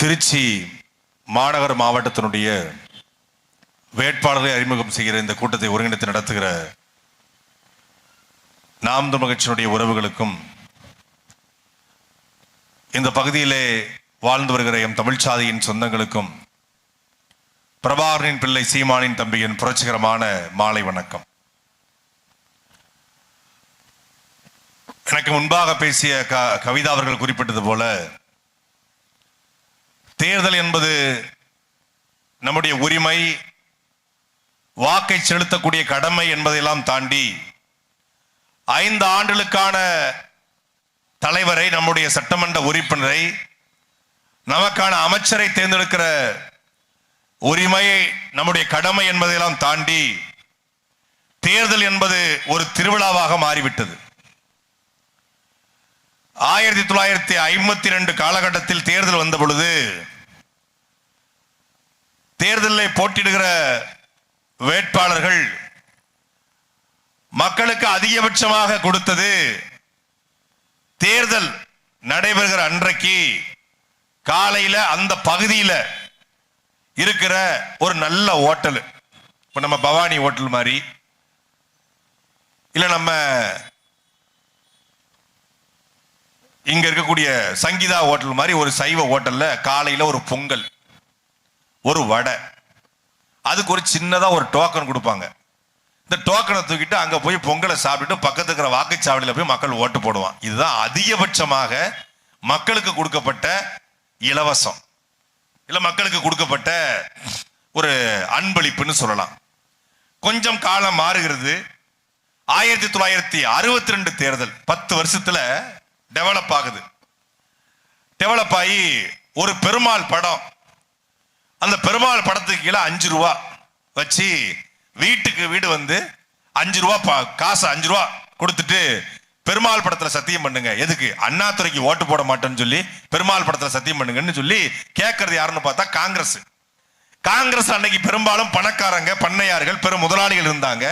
திருச்சி மாநகர மாவட்டத்தினுடைய வேட்பாளரை அறிமுகம் செய்கிற இந்த கூட்டத்தை ஒருங்கிணைத்து நடத்துகிற நாம் தமிழர் கட்சியினுடைய உறவுகளுக்கும் இந்த பகுதியிலே வாழ்ந்து வருகிற எம் தமிழ் சாதியின் சொந்தங்களுக்கும் பிரபாகரனின் பிள்ளை சீமானின் தம்பியின் புரட்சிகரமான மாலை வணக்கம். எனக்கு முன்பாக பேசிய கவிதா அவர்கள் குறிப்பிட்டது போல, தேர்தல் என்பது நம்முடைய உரிமை, வாக்கை செலுத்தக்கூடிய கடமை என்பதையெல்லாம் தாண்டி 5 ஆண்டுகளுக்கான தலைவரை, நம்முடைய சட்டமன்ற உறுப்பினரை, நமக்கான அமைச்சரை தேர்ந்தெடுக்கிற உரிமை நம்முடைய கடமை என்பதையெல்லாம் தாண்டி தேர்தல் என்பது ஒரு திருவிழாவாக மாறிவிட்டது. 1952 காலகட்டத்தில் தேர்தல் வந்த பொழுது தேர்தலில் போட்டியிடுகிற வேட்பாளர்கள் மக்களுக்கு அதிகபட்சமாக கொடுத்தது தேர்தல் நடைபெறுகிற அன்றைக்கு காலையில அந்த பகுதியில் இருக்கிற ஒரு நல்ல ஹோட்டல், இப்ப நம்ம பவானி ஹோட்டல் மாதிரி, இல்ல நம்ம இங்க இருக்கக்கூடிய சங்கீதா ஹோட்டல் மாதிரி ஒரு சைவ ஹோட்டல்ல காலையில ஒரு பொங்கல், ஒரு வடை, அதுக்கு ஒரு சின்னதா ஒரு டோக்கன் கொடுப்பாங்க. இந்த டோக்கனை தூக்கிட்டு அங்க போய் பொங்கலை சாப்பிட்டுட்டு பக்கத்து இருக்கிற வாக்குச்சாவடியில் போய் மக்கள் ஓட்டு போடுவான். இதுதான் அதிகபட்சமாக மக்களுக்கு கொடுக்கப்பட்ட இலவசம், இல்ல மக்களுக்கு கொடுக்கப்பட்ட ஒரு அன்பளிப்புன்னு சொல்லலாம். கொஞ்சம் காலம் மாறுகிறது. 1962 தேர்தல் 10 வருஷத்துல டெவலப் ஆகுது. டெவலப் ஆகி ஒரு பெருமாள் படம், அந்த பெருமாள் படத்துக்கு கீழே 5 ரூபா வச்சு வீட்டுக்கு வீடு வந்து 5 ரூபா காசு 5 ரூபா கொடுத்துட்டு பெருமாள் படத்துல சத்தியம் பண்ணுங்க. எதுக்கு? அண்ணாதுரைக்கு ஓட்டு போட மாட்டேன்னு சொல்லி பெருமாள் படத்துல சத்தியம் பண்ணுங்கன்னு சொல்லி கேட்கறது யாருன்னு பார்த்தா காங்கிரஸ். காங்கிரஸ் அன்னைக்கு பெரும்பாலும் பணக்காரங்க, பண்ணையார்கள், பெரும் முதலாளிகள் இருந்தாங்க.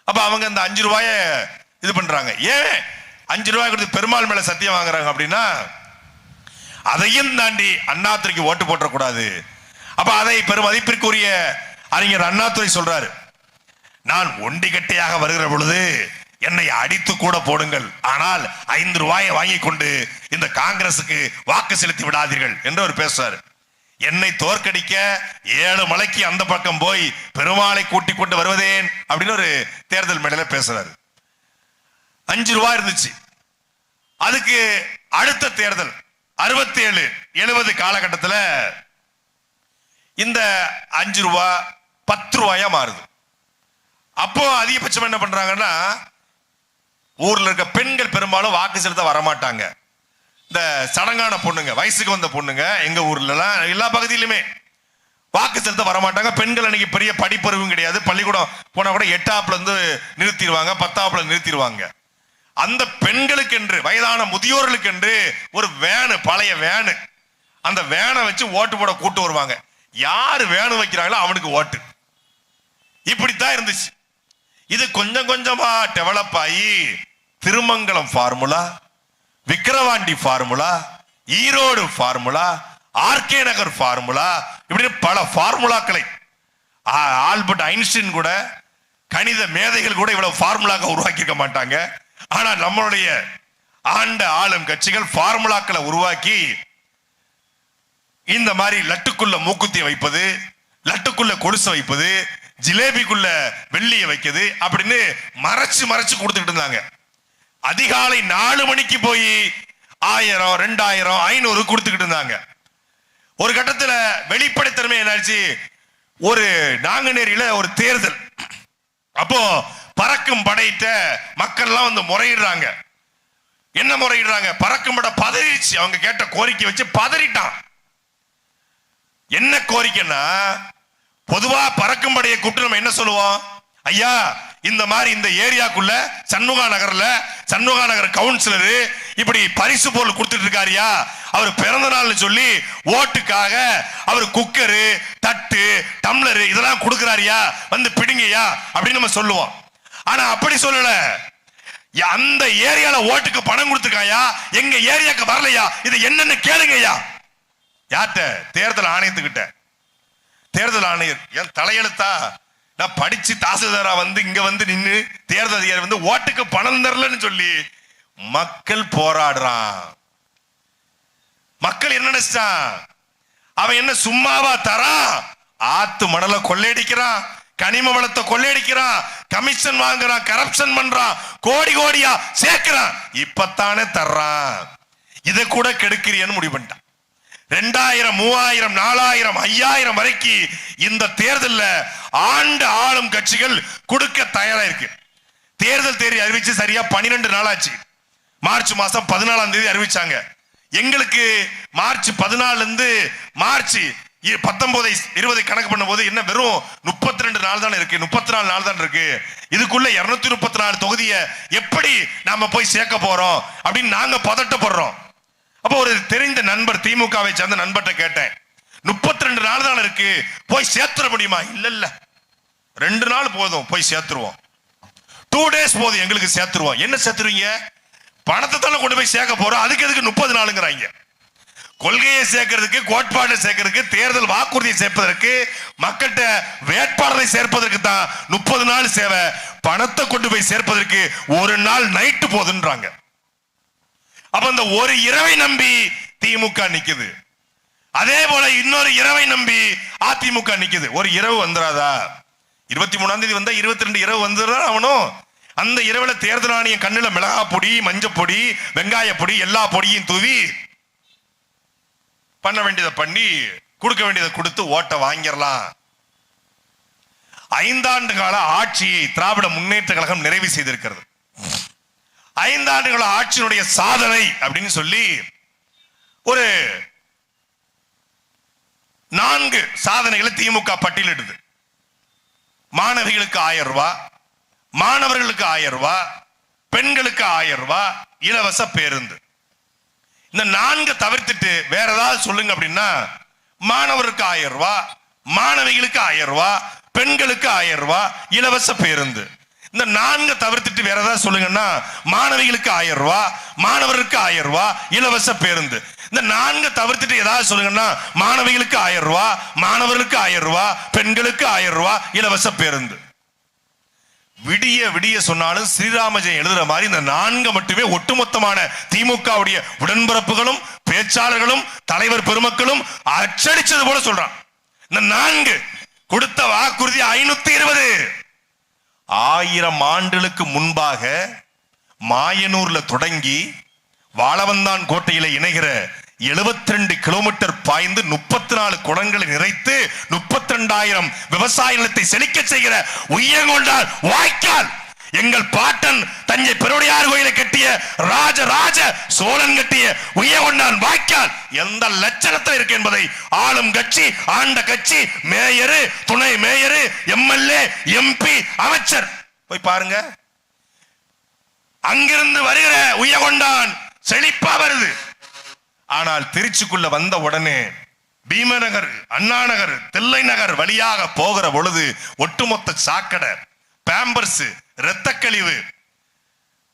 அப்ப அவங்க அந்த 5 ரூபாய இது பண்றாங்க. ஏன் 5 ரூபாய் கொடுத்து பெருமாள் மேல சத்தியம் வாங்குறாங்க அப்படின்னா, அதையும் தாண்டி அண்ணாதுரைக்கு ஓட்டு போட்டக்கூடாது. அப்ப அதை பெரும் மதிப்பிற்குரிய அறிஞர் அண்ணாதுரை சொல்றாரு, நான் ஒண்டிகட்டையாக வருகிற பொழுது என்னை அடித்து கூட போடுங்கள், ஆனால் 5 ரூபாயை வாங்கி கொண்டு இந்த காங்கிரசுக்கு வாக்கு செலுத்தி விடாதீர்கள் என்று அவர் பேசுறாரு. என்னை தோற்கடிக்க 7 மலைக்கு அந்த பக்கம் போய் பெருமாளை கூட்டிக் கொண்டு வருவதேன் அப்படின்னு ஒரு தேர்தல் மேடையில பேசுறாரு. 5 ரூபாய் இருந்துச்சு. அதுக்கு அடுத்த தேர்தல் 67, 70 காலகட்டத்தில் இந்த 5 ரூபாய் 10 ரூபாயா மாறுது. அப்போ அதிகபட்சம் என்ன பண்றாங்கன்னா, ஊர்ல இருக்க பெண்கள் பெரும்பாலும் வாக்கு செலுத்த வரமாட்டாங்க. இந்த சடங்கான பொண்ணுங்க, வயசுக்கு வந்த பொண்ணுங்க, எங்க ஊர்ல எல்லாம் எல்லா பகுதியிலுமே வாக்கு செலுத்த வரமாட்டாங்க. பெண்கள் அன்னைக்கு பெரிய படிப்பறிவும் கிடையாது. பள்ளிக்கூடம் போனா கூட 8ஆப்ல இருந்து நிறுத்திடுவாங்க, 10ஆப்ல நிறுத்திடுவாங்க. அந்த பெண்களுக்கு என்று, வயதான முதியோர்களுக்கு என்று ஒரு வேனு, பழைய வேனு, அந்த வேனை வச்சு ஓட்டு போட கூட்டு வருவாங்க. யாரு வேனு வைக்கிறாங்களோ அவனுக்கு ஓட்டு. இப்படித்தான் இருந்துச்சு. இது கொஞ்சம் கொஞ்சமா டெவலப் ஆகி Thirumangalam formula, Vikravandi formula, Erode formula, RK Nagar formula, இப்படி பல ஃபார்முலாக்களை, ஆல்பர்ட் ஐன்ஸ்டீன் கூட, கணித மேதைகள் கூட இவ்வளவு ஃபார்முலாக்களை உருவாக்கி இருக்க மாட்டாங்க. ஆனா நம்மளுடைய ஆண்ட ஆளும் கட்சிகள் ஃபார்முலாக்களை உருவாக்கி இந்த மாதிரி லட்டுக்குள்ள மூக்குத்தியை வைப்பது, லட்டுக்குள்ள கொலுசை வைப்பது, ஜிலேபிக்குள்ள வெள்ளியை வைக்கிறது அப்படின்னு மறைச்சு மறைச்சு கொடுத்துட்டு இருந்தாங்க. அதிகாலை 4 மணிக்கு போய் 1000, 2000, 500 கொடுத்துக்கிட்டு இருந்தாங்க. ஒரு கட்டத்தில் வெளிப்படைத்தன்மை என்னாச்சு, ஒரு நாங்குநேரியில ஒரு தேர்தல், அப்போ பறக்கும் படையிட்ட மக்கள் எல்லாம் வந்து முறையிடுறாங்க. என்ன முறையிடுறாங்க? பறக்கும் படை பதறிச்சு. அவங்க கேட்ட கோரிக்கை வச்சு பதறிட்டான். என்ன கோரிக்கைன்னா, பொதுவா பறக்கும் படையை கூப்பிட்டு நம்ம என்ன சொல்லுவோம், ஐயா இந்த மாதிரி இந்த ஏரியாக்குள்ள சண்முகா நகர் கவுன்சிலர் இப்படி பரிசு பொருள் கொடுத்துட்டு இருக்காரியா, அவர் பிறந்த நாள்னு சொல்லி ஓட்டுக்காக அவர் குக்கரு, தட்டு, டம்ளர் இதெல்லாம் கொடுக்கிறாரியா, வந்து பிடிங்கய்யா அப்படின்னு நம்ம சொல்லுவோம். ஆனா அப்படி சொல்லல. அந்த ஏரியால ஓட்டுக்கு பணம் கொடுத்துருக்காயா, எங்க ஏரியாக்கு வரலையா, இது என்னன்னு கேளுங்கய்யா. யார்கிட்ட? தேர்தல் ஆணையத்துக்கிட்ட. தேர்தல் ஆணையர் என் தலையெழுத்தா? நான் படிச்சு தாசில்தாரா வந்து இங்க வந்து நின்று தேர்தல் அதிகாரி வந்து ஓட்டுக்கு பணம் தரலன்னு சொல்லி மக்கள் போராடுறான். மக்கள் என்ன நினைச்சான்? அவன் என்ன சும்மாவா தரான்? ஆத்து மணலை கொள்ளையடிக்கிறான், கனிம வளத்தை கொள்ளையடிக்கிறான், கமிஷன் வாங்குறான், கரப்ஷன் பண்றான், கோடி கோடியா சேர்க்கிறான். இப்பத்தானே தர்றான், இதை கூட கெடுக்கிறியன்னு முடிவு பண்ணிட்டான். 2000, 3000, 4000, 5000 வரைக்கும் இந்த தேர்தல்ல ஆண்டு ஆளும் கட்சிகள் கொடுக்க தயாரா இருக்கு. தேர்தல் தேதி அறிவிச்சு சரியா 12 நாள் ஆச்சு. மார்ச் மாசம் 14ஆம் தேதி அறிவிச்சாங்க. எங்களுக்கு மார்ச் 14 இருந்து மார்ச் 19, 20 கணக்கு பண்ணும் போது என்ன வெறும் 32 நாள் தான் இருக்கு, 34 நாள் தான் இருக்கு. இதுக்குள்ள 234 தொகுதியை எப்படி நாம போய் சேர்க்க போறோம் அப்படின்னு நாங்க பதட்டப்படுறோம். அப்போ ஒரு தெரிந்த நண்பர், திமுகவை சேர்ந்த நண்பர்கிட்ட கேட்டேன், 32 நாள் தான் இருக்கு, போய் சேர்த்துட முடியுமா? இல்ல 2 நாள் போதும், போய் சேர்த்துருவோம். 2 days போதும், எங்களுக்கு சேர்த்துருவோம். என்ன சேர்த்துருவீங்க? பணத்தை தானே கொண்டு போய் சேர்க்க போறோம், அதுக்கு எதுக்கு 30 நாளுங்கிறாங்க? கொள்கையை சேர்க்கிறதுக்கு, கோட்பாட்டை சேர்க்கிறதுக்கு, தேர்தல் வாக்குறுதியை சேர்ப்பதற்கு, மக்கள்கிட்ட வேட்பாளரை சேர்ப்பதற்கு தான் 30 நாள் சேவை. பணத்தை கொண்டு போய் சேர்ப்பதற்கு 1 நாள் நைட்டு போதுன்றாங்க. அப்ப அந்த ஒரு இரவை நம்பி திமுக நிக்குது. அதே போல இன்னொரு இரவை நம்பி அதிமுக நிக்குது. ஒரு இரவு வந்துடாதா? 23ஆம் தேதி வந்தா 22 இரவு வந்துடுறான் அவனும். அந்த இரவுல தேர்தல் ஆணையம் கண்ணுல மிளகா பொடி, மஞ்சள் பொடி, வெங்காய பொடி, எல்லா பொடியும் தூவி பண்ண வேண்டியதை பண்ணி, கொடுக்க வேண்டியதை கொடுத்து ஓட்ட வாங்கிடலாம். 5 ஆண்டு கால ஆட்சியை திராவிட முன்னேற்ற கழகம் நிறைவு செய்திருக்கிறது. 5 ஆண்டுகள ஆட்சியினுடைய சாதனை அப்படின்னு சொல்லி ஒரு 4 சாதனைகளை திமுக பட்டியலிடுது. மாணவிகளுக்கு 1000 ரூபாய், மாணவர்களுக்கு 1000 ரூபாய், பெண்களுக்கு 1000 ரூபாய் இலவச பேருந்து. இந்த 4 தவிர்த்துட்டு வேற ஏதாவது சொல்லுங்க அப்படின்னா, மாணவருக்கு 1000 ரூபாய், மாணவிகளுக்கு 1000 ரூபாய், பெண்களுக்கு 1000 ரூபாய் இலவச பேருந்து. இந்த 4 தவிர்த்துட்டு வேற ஏதாவது சொல்லுங்கன்னா, மாணவிகளுக்கு 1000 ரூபாய், மாணவருக்கு 1000 ரூபாய் இலவச பேருந்து. இந்த 4 தவிர்த்துட்டு ஏதாவது சொல்லுங்கன்னா, மாணவிகளுக்கு 1000 ரூபாய், மாணவர்களுக்கு 1000 ரூபாய், பெண்களுக்கு 1000 ரூபாய் இலவச பேருந்து. விடிய விடிய சொன்னாலும் ஸ்ரீராம ஜெயம் எழுதுற மாதிரி இந்த 4 மட்டுமே ஒட்டுமொத்தமான திமுகவுடைய உடன்பிறப்புகளும் பேச்சாளர்களும் தலைவர் பெருமக்களும் அச்சடிச்சது போல சொல்றான். இந்த 4 கொடுத்த வாக்குறுதி 520. 1000 ஆண்டுகளுக்கு முன்பாக மாயனூர்ல தொடங்கி வாழவந்தான் கோட்டையில இணைகிற 72 கிலோமீட்டர் பாய்ந்து 34 குடங்களை நிறைத்து 32,000 விவசாய நிலத்தை செழிக்க செய்கிற உய்யங்கொண்டான் வாய்க்கால். எங்கள் பாட்டன் தஞ்சை பெருவுடையார் கோயிலை கட்டிய ராஜராஜ சோழன் கட்டிய உய்யங்கொண்டான் வாய்க்கால் எந்த லட்சணத்தில் இருக்கு என்பதை ஆளும் கட்சி, ஆண்ட கட்சி, மேயரு, துணை மேயரு, எம்எல்ஏ, எம்பி, அமைச்சர் போய் பாருங்க. அங்கிருந்து வருகிற உய்யங்கொண்டான் செழிப்பா வருது. ஆனால் திருச்சிக்குள்ள வந்த உடனே பீமநகர், அண்ணா நகர், தில்லை நகர் வழியாக போகிற பொழுது ஒட்டுமொத்த சாக்கடை, பேம்பர்ஸ், இரத்த கழிவு,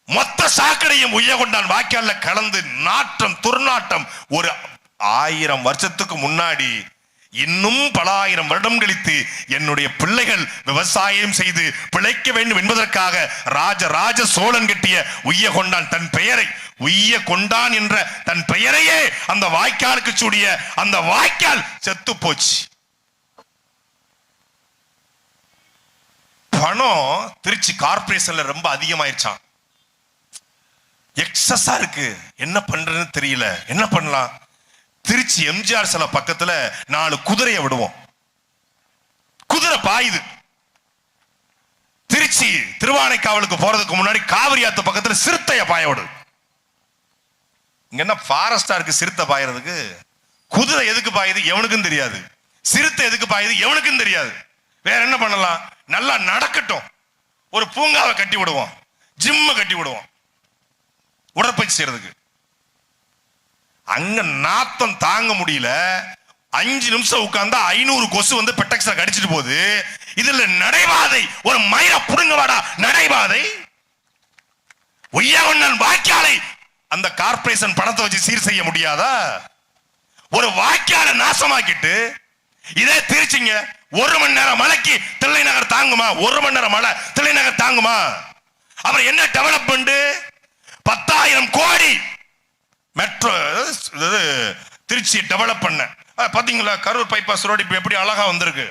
மொத்த சாக்கடையும் உய்யங்கொண்டான் வாய்க்கால்ல கலந்து நாற்றம், துர்நாற்றம். ஒரு 1000 வருஷத்துக்கு முன்னாடி, இன்னும் பல 1000 வருடம் கழித்து என்னுடைய பிள்ளைகள் விவசாயம் செய்து பிழைக்க வேண்டும் என்பதற்காக ராஜராஜ சோழன் கட்டிய உய்யங்கொண்டான் தன் பெயரை உய்ய கொண்டான் என்ற தன் பெயரையே அந்த வாய்க்காலுக்கு சூடிய அந்த வாய்க்கால் செத்து போச்சு. பணம் திருச்சி கார்பரேஷன்ல ரொம்ப அதிகமாயிருச்சான். எக்ஸஸா இருக்கு. என்ன பண்றதுன்னு தெரியல. என்ன பண்ணலாம்? திருச்சி எம்ஜிஆர் சில பக்கத்துல 4 குதிரையை விடுவோம். குதிரை பாயுது. திருச்சி திருவானைக்காவலுக்கு போறதுக்கு முன்னாடி காவிரி ஆத்து பக்கத்துல சிறுத்தைய பாய விடுது. இங்க என்ன ஃபாரஸ்டா இருக்கு சிறுத்தை பாயறதுக்கு? குதிரை எதுக்கு பாயுது எவனுக்கும் தெரியாது. சிறுத்தை எதுக்கு பாயுது எவனுக்கும் தெரியாது. வேற என்ன பண்ணலாம்? நல்லா நடக்கட்டும். ஒரு பூங்காவை கட்டி விடுவோம், ஜிம்ம கட்டி விடுவோம் உடற்பயிற்சி செய்யறதுக்கு. அங்க நாத்தம் தாங்க முடியல. 5 நிமிஷம் உட்கார்ந்தா 500 கொசு வந்து பெட்டக்ஸ்ல கடிச்சிட்டு போகுது. இதுல நடைபாதை, ஒரு மயிர புடுங்க வாடா நடைபாதை. உய்யங்கொண்டான் வாய்க்காலை அந்த கார்பரேஷன் பணத்தை வச்சு சீர் செய்ய முடியாதா? ஒரு வாய்க்கால நாசமாக்கிட்டு இதே திருச்சிங்க 1 மணி நேரம் மழைக்கு தில்லை நகர் தாங்குமா? 1 மணி நேரம் மழை தில்லை நகர் தாங்குமா? அப்புறம் என்ன டெவலப்மெண்ட்? 10,000 கோடி மெட்ரோ திருச்சி டெவலப் பண்ண பாத்தீங்களா? கரூர் பைபாஸ் ரோடு இப்ப எப்படி அழகா வந்திருக்கு.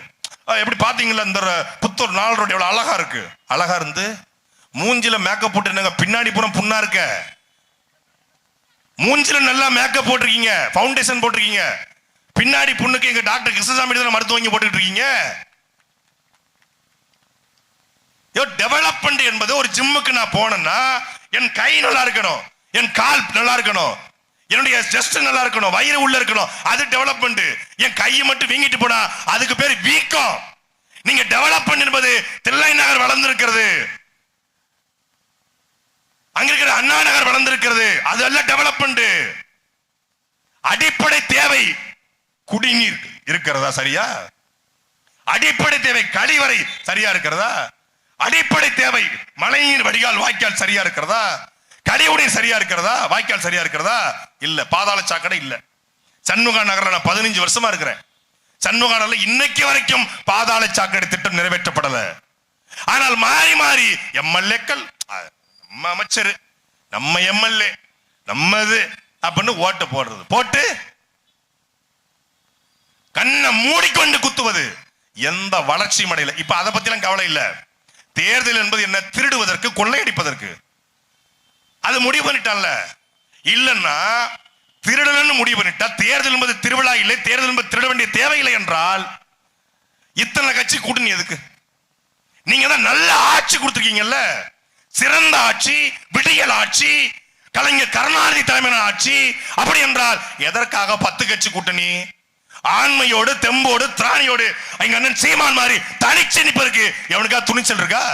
எப்படி பாத்தீங்களா? இந்த புத்தூர் 4 ரோடு எவ்வளவு அழகா இருக்கு. அழகா இருந்து மூஞ்சில மேக்கப் போட்டு பின்னாடி புறம் புண்ணா இருக்க. மூஞ்சில நல்லா மேக்கப் போட்டிருக்கீங்க, ஃபவுண்டேஷன் போட்டிருக்கீங்க, பின்னாடி புண்ணுக்கு எங்க டாக்டர் கிருஷ்ணசாமி மருத்துவங்க போட்டுட்டு இருக்கீங்க. டெவலப்மெண்ட் என்பது ஒரு ஜிம்முக்கு நான் போனேன்னா என் கை நல்லா இருக்கணும், என் கால் நல்லா இருக்கணும், என்னுடைய ஜஸ்ட் நல்லா இருக்கணும், வயிறு உள்ள இருக்கணும், அது டெவலப்மெண்ட். என் கையை மட்டும் வீங்கிட்டு போனா அதுக்கு பேர் வீக்கம். நீங்க டெவலப்மெண்ட் என்பது தில்லை நகர் வளர்ந்திருக்கிறது, அங்க இருக்கிற அண்ணா நகர் வளர்ந்திருக்கிறது, அது அல்ல டெவலப்மெண்ட். அடிப்படை தேவை குடிநீர் இருக்கிறதா சரியா? அடிப்படை தேவை கழிவறை சரியா இருக்கிறதா? அடிப்படை தேவை மழைநீர் வடிகால் வாய்க்கால் சரியா இருக்கிறதா? கழிவுநீர் சரியா இருக்கிறதா? வாய்க்கால் சரியா இருக்கிறதா? இல்ல. பாதாள சாக்கடை இல்ல. சண்முகா நகர்ல நான் 15 வருஷமா இருக்கிறேன். சண்முகா நகர்ல இன்னைக்கு வரைக்கும் பாதாள சாக்கடை திட்டம் நிறைவேற்றப்படல. ஆனால் மாறி மாறி எம்எல்ஏக்கள், நம்ம அமைச்சர், நம்ம எம்எல்ஏ, நம்மது அப்படின்னு ஓட்டு போடுறது, போட்டு கண்ணை மூடிக்கொண்டு குத்துவது. எந்த வளர்ச்சியும் அடையல. இப்ப அதை பத்தி எல்லாம் கவலை இல்ல. தேர்தல் என்பது என்ன? திருடுவதற்கு, கொள்ளையடிப்பதற்கு. அது முடிவு பண்ணிட்டான்ல. இல்லன்னா திருடலன்னு முடிவு பண்ணிட்டா தேர்தல் என்பது திருவிழா இல்லை, தேர்தல் என்பது திருட வேண்டிய தேவையில்லை என்றால் இத்தனை கட்சி கூட்டணி எதுக்கு? நீங்க தான் நல்ல ஆட்சி கொடுத்துருக்கீங்கல்ல, சிறந்த ஆட்சி, விடியல் ஆட்சி, கலைஞர் கருணாநிதி தலைமையிலான ஆட்சி. அப்படி என்றால் எதற்காக 10 கட்சி கூட்டணி? ஆண்மையோடு, தெம்போடு, திராணியோடு எங்க அண்ணன் சீமான் மாதிரி தனிச்சு நிற்பதற்கு எவனுக்கா துணிச்சல் இருக்கா?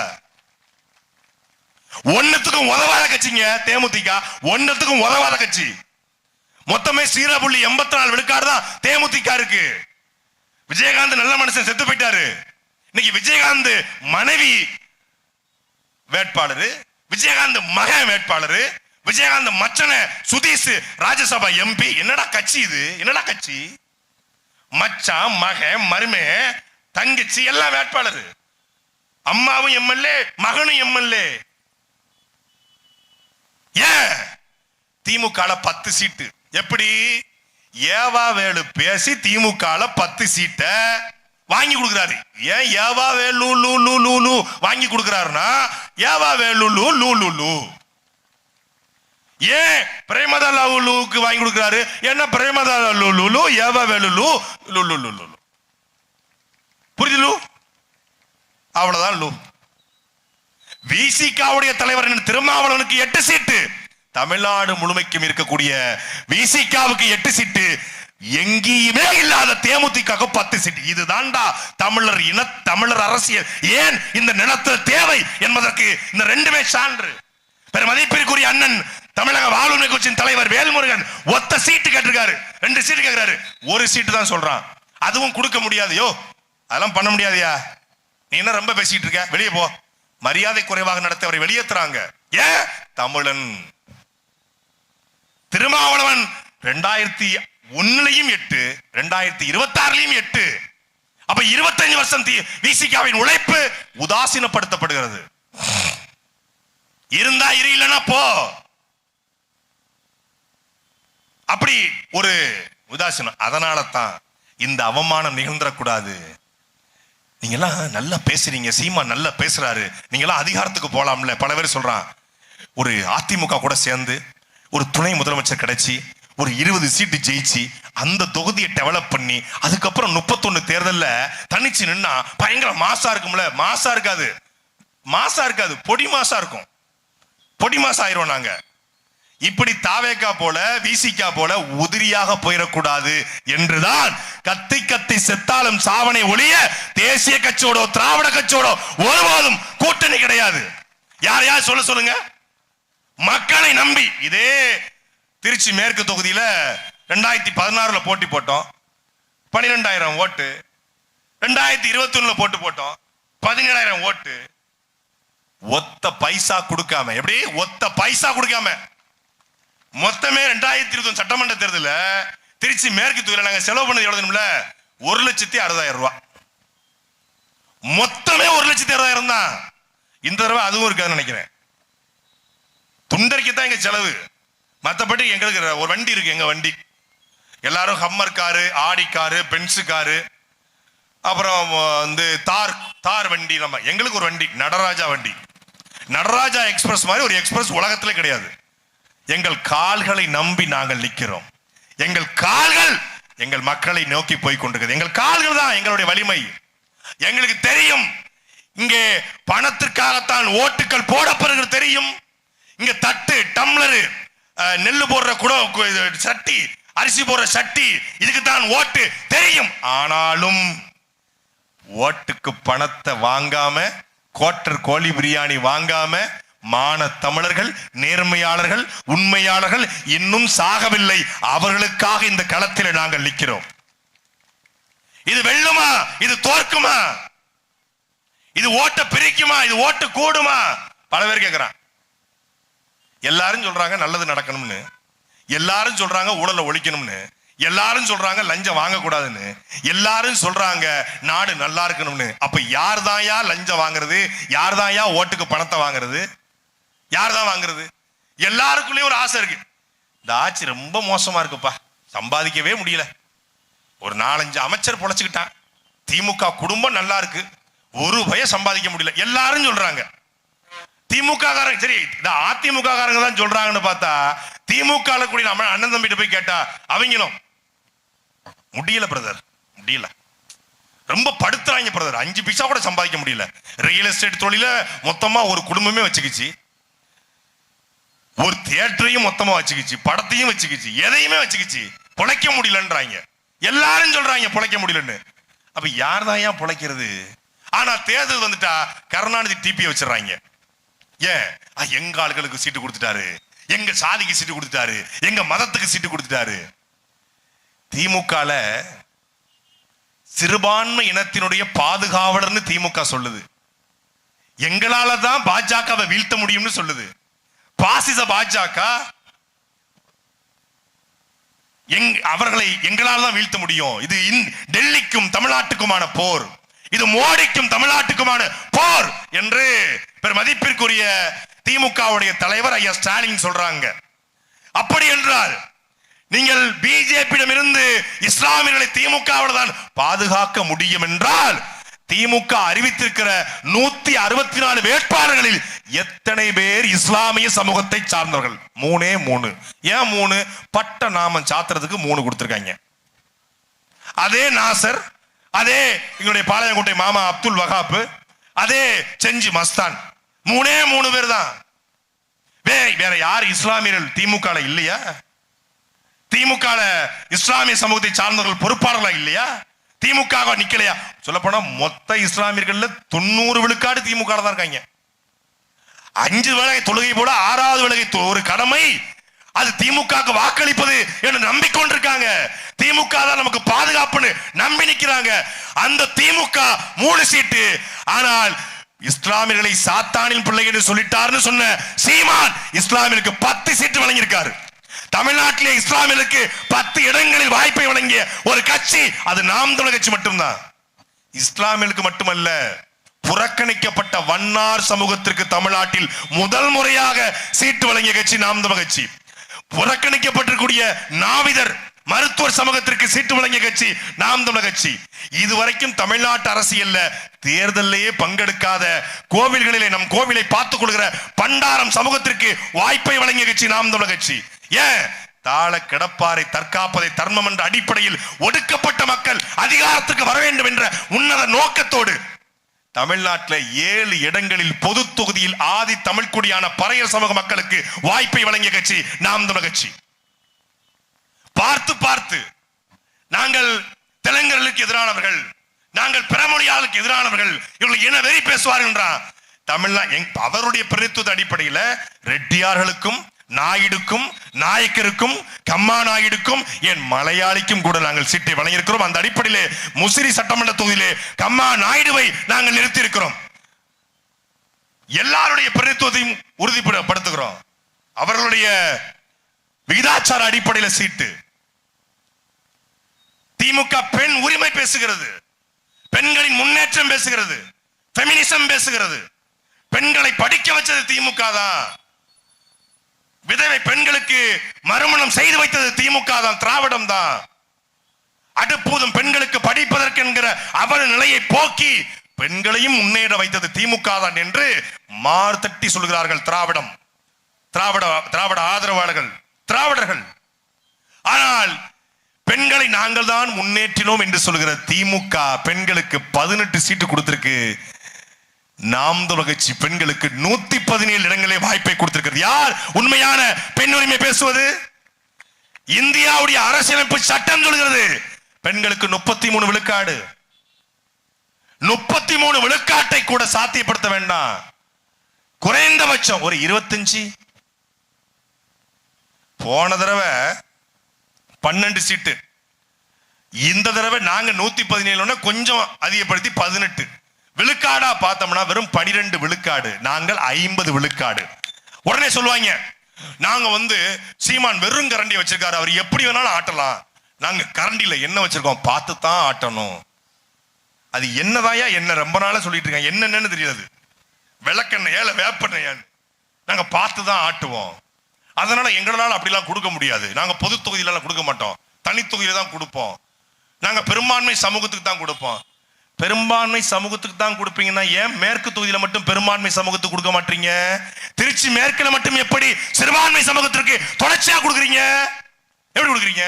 ஒன்னத்துக்கும் உதவாத கட்சிங்க தேமுதிக, ஒன்னத்துக்கும் உதவாத கட்சி. மொத்தமே 0.84 விழுக்காடு தான் தேமுதிக இருக்கு. விஜயகாந்த் நல்ல மனுஷன், செத்து போயிட்டாரு. இன்னைக்கு விஜயகாந்த் மனைவி வேட்பாளர், விஜயகாந்த் மகன் வேட்பாளர், விஜயகாந்த் மச்சன சுதீஷ் ராஜ்யசபா எம்பி. என்னடா கட்சி இது? என்னடா கட்சி? மச்சான், மகன், மருமே, தங்கச்சி எல்லாம் வேட்பாளர். அம்மாவும் எம்எல்ஏ, மகனும் எம்எல்ஏ. ஏன் திமுக 10 சீட்டு? எப்படி? ஏவா வேலு பேசி திமுக 10 சீட்டை வாங்கி கொடுக்கிறாரு. ஏன் ஏவா வேலு லூ வாங்கி கொடுக்கிறாருன்னா, ஏவா வேலு லூ ஏன் பிரேமதா லாவுலுக்கு வாங்கி கொடுக்கிறாரு? என்ன பிரேமதா லூ ஏவா வேலு லூ புரியுது? அவ்வளவுதான் லூ. விசிகாவுடைய தலைவர் திருமாவளவனுக்கு 8 சீட்டு. தமிழ்நாடு முழுமைக்கும் இருக்கக்கூடிய விசிகாவுக்கு 8 சீட்டு. எங்கேயுமே இல்லாத தேமுதிக 10 சீட்டு. இதுதான்டா தமிழர் தமிழர் அரசியல். ஏன் இந்த நிலத்தில் தேவை என்பதற்கு இந்த ரெண்டுமே சான்று. பெருமதிப்பிற்குரிய அண்ணன் தமிழக வாழ்வுரிமை கட்சியின் தலைவர் வேல்முருகன் ஒத்த சீட்டு கேட்டிருக்காரு, 2 சீட்டு கேட்கிறாரு. 1 சீட்டு தான் சொல்றான். அதுவும் கொடுக்க முடியாதையோ, அதெல்லாம் பண்ண முடியாதையா? நீ என்ன ரொம்ப பேசிட்டு இருக்க? வெளியே போ. மரியாதை குறைவாக நடத்தவரை வெளியேற்றுறாங்க. ஏன்? தமிழன். திருமாவளவன் 2001 8, 2026 8. அப்ப 25 வருஷம் விசிகாவின் உழைப்பு உதாசீனப்படுத்தப்படுகிறது. இருந்தா இரு, இல்லைன்னா போ. அப்படி ஒரு உதாசீனம். அதனால தான் இந்த அவமானம் நிகழ்ந்துடக்கூடாது. நீங்க எல்லாம் நல்லா பேசுறீங்க, சீமா நல்லா பேசுறாரு, நீங்க எல்லாம் அதிகாரத்துக்கு போலாம்ல. பல பேர் சொல்றான். ஒரு அதிமுக கூட சேர்ந்து ஒரு துணை முதலமைச்சர் கிடைச்சி ஒரு 20 சீட்டு ஜெயிச்சு அந்த தொகுதியை டெவலப் பண்ணி அதுக்கப்புறம் 31 தேர்தல்ல தனிச்சு நின்னா பயங்கர மாசா இருக்கும்ல. மாசா இருக்காது, மாசா இருக்காது, பொடி மாசா இருக்கும். பொடி மாசா ஆயிரும். நாங்க இப்படி தாவேக்கா போல விசிகா போல உதிரியாக போயிடக்கூடாது என்றுதான் கத்தி கத்தி செத்தாலும் சாவனை ஒழிய தேசிய கட்சியோட திராவிட கட்சியோட ஒருபோதும் கூட்டணி கிடையாது. யார் யார் சொல்ல சொல்லுங்க. மக்களை நம்பி இதே திருச்சி மேற்கு தொகுதியில 2016 போட்டி போட்டோம், 12,000 ஓட்டு. 2021 போட்டு போட்டோம், 17,000 ஓட்டு. ஒத்த பைசா கொடுக்காம, எப்படி ஒத்த பைசா கொடுக்காம மொத்தமே 2021 சட்டமன்ற தேர்தலில் திருச்சி மேற்கு தொகுதியில் நாங்க செலவு பண்ணது எவ்வளவுல 1,60,000 ரூபாய். மொத்தமே 1,60,000 தான். இந்த தடவை அதுவும் இருக்காதுன்னு நினைக்கிறேன். துண்டறிக்கத்தான் எங்க செலவு. மற்றபடி எங்களுக்கு ஒரு வண்டி இருக்கு. எங்க வண்டி எல்லாரும் Hummer car, Audi car, Benz car, அப்புறம் வந்து தார் வண்டி. நம்ம எங்களுக்கு ஒரு வண்டி நடராஜா வண்டி. நடராஜா எக்ஸ்பிரஸ் மாதிரி ஒரு எக்ஸ்பிரஸ் உலகத்திலே கிடையாது. எங்கள் கால்களை நம்பி நாங்கள் நிற்கிறோம். எங்கள் கால்கள் எங்கள் மக்களை நோக்கி போய் கொண்டிருக்கிறது. எங்கள் கால்கள் தான் எங்களுடைய வலிமை. எங்களுக்கு தெரியும் இங்கே பணத்திற்காகத்தான் ஓட்டுகள் போடப்படுகிறது தெரியும். இங்க தட்டு, டம்ளரு, நெல்லு போடுற கூட சட்டி, அரிசி போடுற சட்டி, இதுக்கு தான் ஓட்டு தெரியும். ஆனாலும் ஓட்டுக்கு பணத்தை வாங்காம, கோட்டர் கோழி பிரியாணி வாங்காம மான தமிழர்கள், நேர்மையாளர்கள், உண்மையாளர்கள் இன்னும் சாகவில்லை. அவர்களுக்காக இந்த களத்தில் நாங்கள் நிற்கிறோம். இது வெல்லுமா? இது தோற்குமா? இது ஓட்ட பிரிக்குமா? இது ஓட்டு கூடுமா? பல பேர் கேட்கிறான். எல்லாரும் சொல்றாங்க நல்லது நடக்கணும்னு, எல்லாரும் சொல்றாங்க ஊழலை ஒழிக்கணும்னு, எல்லாரும் சொல்றாங்க லஞ்சம் வாங்கக்கூடாதுன்னு, எல்லாரும் சொல்றாங்க நாடு நல்லா இருக்கணும்னு. அப்ப யார் தான்யா லஞ்சம் வாங்குறது? யார் தான்யா ஓட்டுக்கு பணத்தை வாங்குறது? யார் தான் வாங்குறது? எல்லாருக்குள்ளேயும் ஒரு ஆசை இருக்கு. இந்த ஆட்சி ரொம்ப மோசமா இருக்குப்பா, சம்பாதிக்கவே முடியல. ஒரு 4-5 அமைச்சர் பொழைச்சுக்கிட்டான். திமுக குடும்பம் நல்லா இருக்கு, ஒரு பய சம்பாதிக்க முடியல. எல்லாரும் சொல்றாங்க. திமுக காரங்க சரி, அதிமுக காரங்க தான் சொல்றாங்கன்னு பார்த்தா திமுக கூடிய நம்ம அண்ணன் தம்பிட்டு போய் கேட்டா அவங்களும் முடியல பிரதர், முடியல, ரொம்ப படுத்துறாங்க பிரதர், 5 பைசா கூட சம்பாதிக்க முடியல. ரியல் எஸ்டேட் தொழில மொத்தமா ஒரு குடும்பமே வச்சுக்கிச்சு, ஒரு தியேட்டரையும் மொத்தமா வச்சுக்கிச்சு, படத்தையும் வச்சுக்கிச்சு, எதையுமே வச்சுக்கிச்சு, பொழைக்க முடியலன்றாங்க. எல்லாரும் சொல்றாங்க பொழைக்க முடியலன்னு. அப்ப யார் தான் ஏன் பொழைக்கிறது? ஆனா தேர்தல் வந்துட்டா கருணாநிதி டிபி வச்சிடறாங்க. ஏன்? எங்க ஆளுகளுக்கு சீட்டு கொடுத்துட்டாரு, எங்க சாதிக்கு சீட்டு கொடுத்துட்டாரு, எங்க மதத்துக்கு சீட்டு கொடுத்துட்டாரு. திமுக சிறுபான்மை இனத்தினுடைய பாதுகாவலர்னு திமுக சொல்லுது. எங்களால தான் பாஜகவை வீழ்த்த முடியும்னு சொல்லுது. பாசிச பாஜக அவர்களை எங்களால் தான் வீழ்த்த முடியும். இது டெல்லிக்கும் தமிழ்நாட்டுக்குமான போர், இது மோடிக்கும் தமிழ்நாட்டுக்குமான போர் என்று மதிப்பிற்குரிய திமுகவுடைய தலைவர் ஐயா ஸ்டாலின் சொல்றாங்க. அப்படி என்றால் நீங்கள் பிஜேபியிடம் இருந்து இஸ்லாமியர்களை திமுகவோடு தான் பாதுகாக்க முடியும் என்றால் திமுக அறிவித்திருக்கிற 164 வேட்பாளர்களில் எத்தனை பேர் இஸ்லாமிய சமூகத்தை சார்ந்தவர்கள்? 3. ஏன் 3? பட்ட நாமம் சாத்துறதுக்கு 3 கொடுத்திருக்காங்க. அதே நாசர், அதே எங்களுடைய பாளையங்கோட்டை மாமா அப்துல் வகாப், அதே செஞ்சி மஸ்தான், 3 பேர் தான். வேற யார் இஸ்லாமியர்கள் திமுக இல்லையா? திமுக இஸ்லாமிய சமூகத்தை சார்ந்தவர்கள் பொறுப்பாளர்களா இல்லையா? திமுக நிக்கலையா? சொல்ல போனா மொத்த இஸ்லாமியர்கள் 90 விழுக்காடு திமுக தான் இருக்காங்க. 5 வேளை தொழுகை போல 6வது வேளை ஒரு கடமை, அது திமுக வாக்களிப்பது என்று நம்பிக்கொண்டிருக்காங்க. திமுக தான் நமக்கு பாதுகாப்புன்னு நம்பி நிக்கிறாங்க. அந்த திமுக 3 சீட்டு. ஆனால் இஸ்லாமியர்களை சாத்தானின் பிள்ளை என்று சொல்லிட்டாருன்னு சொன்ன சீமான் இஸ்லாமியருக்கு 10 சீட்டு வழங்கியிருக்காரு. தமிழ்நாட்டிலே இஸ்லாமியர்களுக்கு 10 இடங்களில் வாய்ப்பை வழங்கிய ஒரு கட்சி அது நாம் தமிழர் கட்சி மட்டும்தான். இஸ்லாமியர்களுக்கு மட்டுமல்ல, புறக்கணிக்கப்பட்ட வண்ணார் சமூகத்திற்கு தமிழ்நாட்டில் முதல் முறையாக சீட்டு வழங்கிய கட்சி நாம் தமிழர் கட்சி. புறக்கணிக்கப்பட்டிருக்கூடிய நாவிதர் மருத்துவர் சமூகத்திற்கு சீட்டு வழங்கிய கட்சி நாம் தமிழர் கட்சி. இதுவரைக்கும் தமிழ்நாட்டு அரசியல்ல தேர்தலிலேயே பங்கெடுக்காத, கோவில்களிலே நம் கோவிலை பார்த்துக் கொள்கிற பண்டாரம் சமூகத்திற்கு வாய்ப்பை வழங்கிய கட்சி நாம் தமிழர் கட்சி. ஏன்? தாழ கிடப்பாரை தற்காப்பதை தர்மம் என்ற அடிப்படையில் ஒடுக்கப்பட்ட மக்கள் அதிகாரத்துக்கு வர வேண்டும் என்ற உன்னத நோக்கத்தோடு தமிழ்நாட்டில் 7 இடங்களில் பொது தொகுதியில் ஆதி தமிழ்குடியான பறையர் சமூக மக்களுக்கு வாய்ப்பை வழங்கிய கட்சி நாம் தமிழர் கட்சி. பார்த்து பார்த்து நாங்கள் தெலுங்கர்களுக்கு எதிரானவர்கள், நாங்கள் பிறமொழியாளருக்கு எதிரானவர்கள், இவர்கள் என்ன வெறி பேசுவார்கள் என்றான். தமிழ்நாடு அவருடைய பிரதித்துவ அடிப்படையில் ரெட்டியார்களுக்கும், நாயுடுக்கும், நாயக்கருக்கும், கம்மா நாயுடுக்கும், என் மலையாளிக்கும் கூட நாங்கள் சீட்டை வழங்கியிருக்கிறோம். அந்த அடிப்படையிலே முசிறி சட்டமன்ற தொகுதியிலே கம்மா நாயுடுவை நாங்கள் நிறுத்தி இருக்கிறோம். எல்லாருடைய பிரதித்துவத்தையும் உறுதிப்படுத்துகிறோம். அவர்களுடைய விகிதாச்சார அடிப்படையில் சீட்டு. திமுக பெண் உரிமை பேசுகிறது, பெண்களின் முன்னேற்றம் பேசுகிறது, ஃபெமினிசம் பேசுகிறது. பெண்களை படிக்க வச்சது திமுக தான். விதவை பெண்களுக்கு மறுமணம் செய்து வைத்தது திமுக தான், திராவிடம் தான். அடுப்பூதும் பெண்களுக்கு படிப்பதற்கு என்கிற அவல நிலையை போக்கி பெண்களையும் முன்னேற வைத்தது திமுக தான் என்று மார்த்தட்டி சொல்கிறார்கள் திராவிடம், திராவிட ஆதரவாளர்கள், திராவிடர்கள். ஆனால் பெண்களை நாங்கள் தான் முன்னேற்றினோம் என்று சொல்கிற திமுக பெண்களுக்கு 18 சீட்டு கொடுத்திருக்கு. நாம் தமிழர் கட்சி பெண்களுக்கு 117 இடங்களே வாய்ப்பை கொடுத்திருக்கிறது. யார் உண்மையான பெண் உரிமை பேசுவது? இந்தியாவுடைய அரசியலமைப்பு சட்டம் சொல்கிறது பெண்களுக்கு 33 விழுக்காடு. 33 விழுக்காட்டை கூட சாத்தியப்படுத்த வேண்டாம், குறைந்தபட்சம் ஒரு 25. போன தடவை 12 சீட்டு, இந்த தடவை நாங்க 117 கொஞ்சம் அதிகப்படுத்தி 18 விழுக்காடா பார்த்தோம்னா வெறும் 12 விழுக்காடு, நாங்கள் 50 விழுக்காடு. உடனே சொல்லுவாங்க நாங்க சீமான் வெறும் கரண்டி வச்சிருக்காரு, அவர் எப்படி வேணாலும் ஆட்டலாம். நாங்க கரண்டில என்ன வச்சிருக்கோம் பார்த்து தான் ஆட்டணும். அது என்னதாயா என்ன ரொம்ப நாளா சொல்லிட்டு இருக்காங்க, என்னன்னு தெரியாது. விளக்கெண்ணெய் ஏல வேப்பெண்ணெயான்னு நாங்க பார்த்து தான் ஆட்டுவோம். அதனால எங்களால அப்படிலாம் கொடுக்க முடியாது. நாங்க பொது தொகுதியில கொடுக்க மாட்டோம், தனி தொகுதியில தான் கொடுப்போம். நாங்க பெரும்பான்மை சமூகத்துக்கு தான் கொடுப்போம். பெரும்பான்மை சமூகத்துக்கு தான் கொடுப்பீங்கன்னா ஏன் மேற்கு தொகுதியில மட்டும் பெரும்பான்மை சமூகத்துக்கு கொடுக்க மாட்டீங்க? திருச்சி மேற்குல மட்டும் எப்படி சிறுபான்மை சமூகத்திற்கு தொடர்ச்சியா கொடுக்குறீங்க? எப்படி கொடுக்குறீங்க?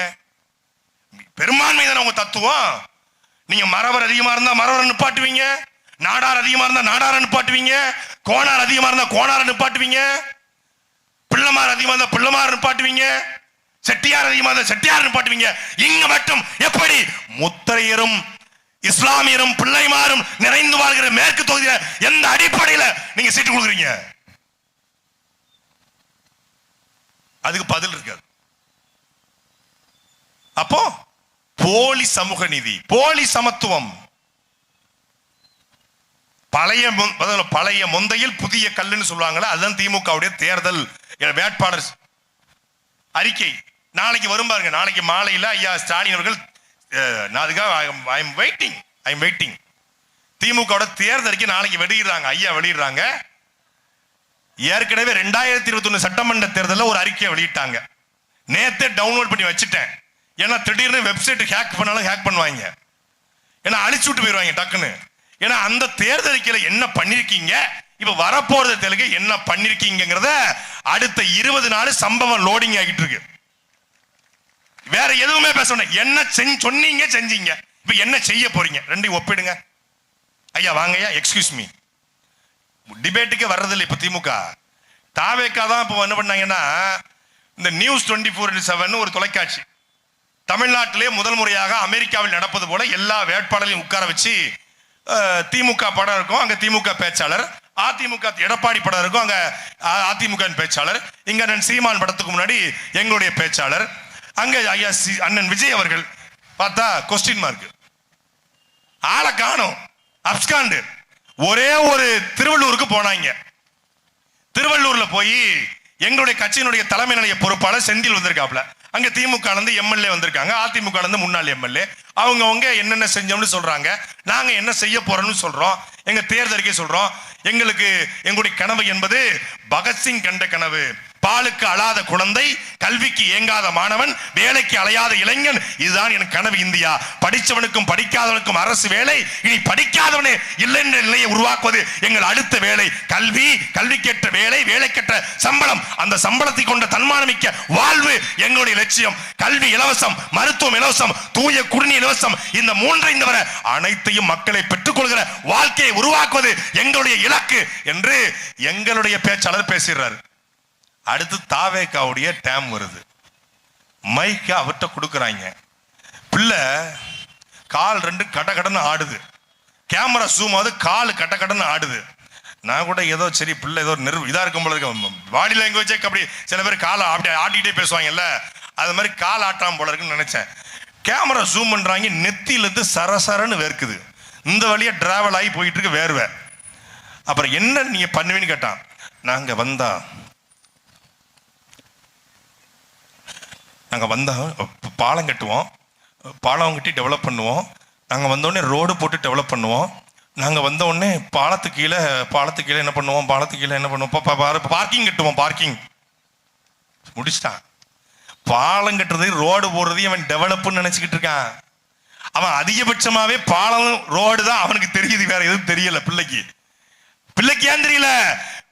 பெரும்பான்மை தானே உங்க தத்துவம். நீங்க மறவர் அதிகமா இருந்தா மறவர் நிப்பாட்டுவீங்க, நாடார் அதிகமா இருந்தா நாடார நிப்பாட்டுவீங்க, கோணார் அதிகமா இருந்தா கோணார நிப்பாட்டுவீங்க, பிள்ளைமார் அதிகமா இருந்தா பிள்ளைமார் நிப்பாட்டுவீங்க, செட்டியார் அதிகமா இருந்தா செட்டியார் நிப்பாட்டுவீங்க. இங்க மட்டும் எப்படி முத்தரையரும் இஸ்லாமியரும் பிள்ளைமாரும் நிறைந்து வாழ்கிற மேற்கு தொகுதியில எந்த அடிப்படையில நீங்க சீட்டு கொடுக்குறீங்க? அதுக்கு பதில் இருக்காது. அப்போ போலி சமூக நீதி, போலி சமத்துவம், பழைய முந்தையில் புதிய கல்லுன்னு சொல்லுவாங்களா, அதுதான் திமுகவுடைய தேர்தல் வேட்பாளர் அறிக்கை. நாளைக்கு வரும் பாருங்க, நாளைக்கு மாலையில் ஐயா ஸ்டாலின் அவர்கள் திமுக தேர்தல் அறிக்கை நாளைக்கு வெளியிடுறாங்க, ஐயா வெளியிடுறாங்க. ஏற்கனவே 2021 சட்டமன்ற தேர்தலில் ஒரு அறிக்கையை வெளியிட்டாங்க. நேத்தே டவுன்லோட் பண்ணி வச்சுட்டேன். ஏன்னா திடீர்னு வெப்சைட் ஹேக் பண்ணாலும் ஹேக் பண்ணுவாங்க, ஏன்னா அழிச்சு விட்டு போயிடுவாங்க டக்குன்னு. ஏன்னா அந்த தேர்தல் அறிக்கையில என்ன பண்ணிருக்கீங்க, இப்ப வரப்போறது தெலுங்கு என்ன பண்ணிருக்கீங்கிறத அடுத்த 20 நாள் சம்பவம் லோடிங் ஆகிட்டு இருக்கு. வேற எதுவுமே பேசணும். என்ன சொன்னீங்க செஞ்சீங்க, இப்ப என்ன செய்ய போறீங்க, ரெண்டையும் ஒப்பிடுங்க. ஐயா வாங்க ஐயா, எக்ஸ்கியூஸ் மீ, டிபேட்டுக்கு வர்றதில்லை இப்ப திமுக. தாவேக்கா தான் இப்ப என்ன பண்ணாங்கன்னா, இந்த நியூஸ் 24/7 ஒரு தொலைக்காட்சி தமிழ்நாட்டிலே முதல் முறையாக அமெரிக்காவில் நடப்பது போல எல்லா வேட்பாளரையும் உட்கார வச்சு திமுக படம் இருக்கும், அங்க திமுக பேச்சாளர், அதிமுக எடப்பாடி படம் இருக்கும், அங்க அதிமுக பேச்சாளர், இங்க அண்ணன் சீமான் படத்துக்கு முன்னாடி எங்களுடைய பேச்சாளர், அங்க ஐயா அண்ணன் விஜய் அவர்கள். பார்த்தா கொஸ்டின் மார்க், ஆளை காணோம், அப்ஸ்காண்டு. ஒரே ஒரு திருவள்ளூருக்கு போனாங்க. திருவள்ளூர்ல போய் எங்களுடைய கட்சியினுடைய தலைமை நிலைய பொறுப்பாளர் செந்தில் வந்திருக்காப்ல. அங்க திமுக எம்எல்ஏ வந்திருக்காங்க, அதிமுக முன்னாள் எம்எல்ஏ. அவங்க என்னென்ன செஞ்சோம்னு சொல்றாங்க, நாங்க என்ன செய்ய போறோம்னு சொல்றோம், எங்க தேர்தலுக்கே சொல்றோம். எங்களுக்கு எங்களுடைய கனவு என்பது பகத்சிங் கண்ட கனவு. பாலுக்கு அழாத குழந்தை, கல்விக்கு ஏங்காத மாணவன், வேலைக்கு அலையாத இளைஞன், இதுதான் என் கனவு இந்தியா. படிச்சவனுக்கும் படிக்காதவனுக்கும் அரசு வேலை, இனி படிக்காதவனே இல்லை என்ற நிலையை உருவாக்குவது எங்கள் அடுத்த வேலை. கல்வி, கல்விக்கேற்ற வேலை, வேலைக்கேற்ற சம்பளம், அந்த சம்பளத்தை கொண்ட தன்மானமிக்க வாழ்வு எங்களுடைய லட்சியம். கல்வி இலவசம், மருத்துவம் இலவசம், தூய குடிநீர் இலவசம், இந்த மூன்றை தவிர அனைத்தையும் மக்களை பெற்றுக்கொள்கிற வாழ்க்கையை உருவாக்குவது எங்களுடைய இலக்கு என்று எங்களுடைய பேச்சாளர் பேசுகிறார். அடுத்து தாவேக்காவுடைய டேம் வருது, மைக்க அவர்கிட்ட கொடுக்குறாங்க. பிள்ளை கால் ரெண்டு கடன்னு ஆடுது, கேமரா ஜூம் ஆகுது, கால் கடன்னு ஆடுது. நான் கூட ஏதோ சரி பிள்ளை ஏதோ இதா இருக்கும் போல இருக்கு, பாடி லாங்குவேஜே அப்படி சில பேர் காலை அப்படி ஆட்டிக்கிட்டே பேசுவாங்கல்ல, அது மாதிரி கால் ஆட்டாம போல இருக்குன்னு நினைச்சேன். கேமரா ஜூம் பண்றாங்க, நெத்தியிலிருந்து சரசரன்னு வேர்க்குது, இந்த வழியா டிராவல் ஆகி போயிட்டு இருக்கு வேர்வை. அப்புறம் என்ன நீங்க பண்ணுவீன்னு கேட்டான். நாங்க வந்தா பாலம் கட்டுவோம், பாலம் கட்டி டெவலப் பண்ணுவோம், நாங்கள் வந்தோடனே ரோடு போட்டு டெவலப் பண்ணுவோம், நாங்கள் வந்தோடனே பாலத்துக்கு கீழே என்ன பண்ணுவோம், பார்க்கிங் கட்டுவோம், பார்க்கிங் முடிச்சிட்டான். பாலம் கட்டுறது ரோடு போடுறதையும் அவன் டெவலப்னு நினைச்சுக்கிட்டு இருக்கான். அவன் அதிகபட்சமாவே பாலம் ரோடு தான் அவனுக்கு தெரியுது, வேற எதுவும் தெரியல. பிள்ளைக்கு ஏன் தெரியல?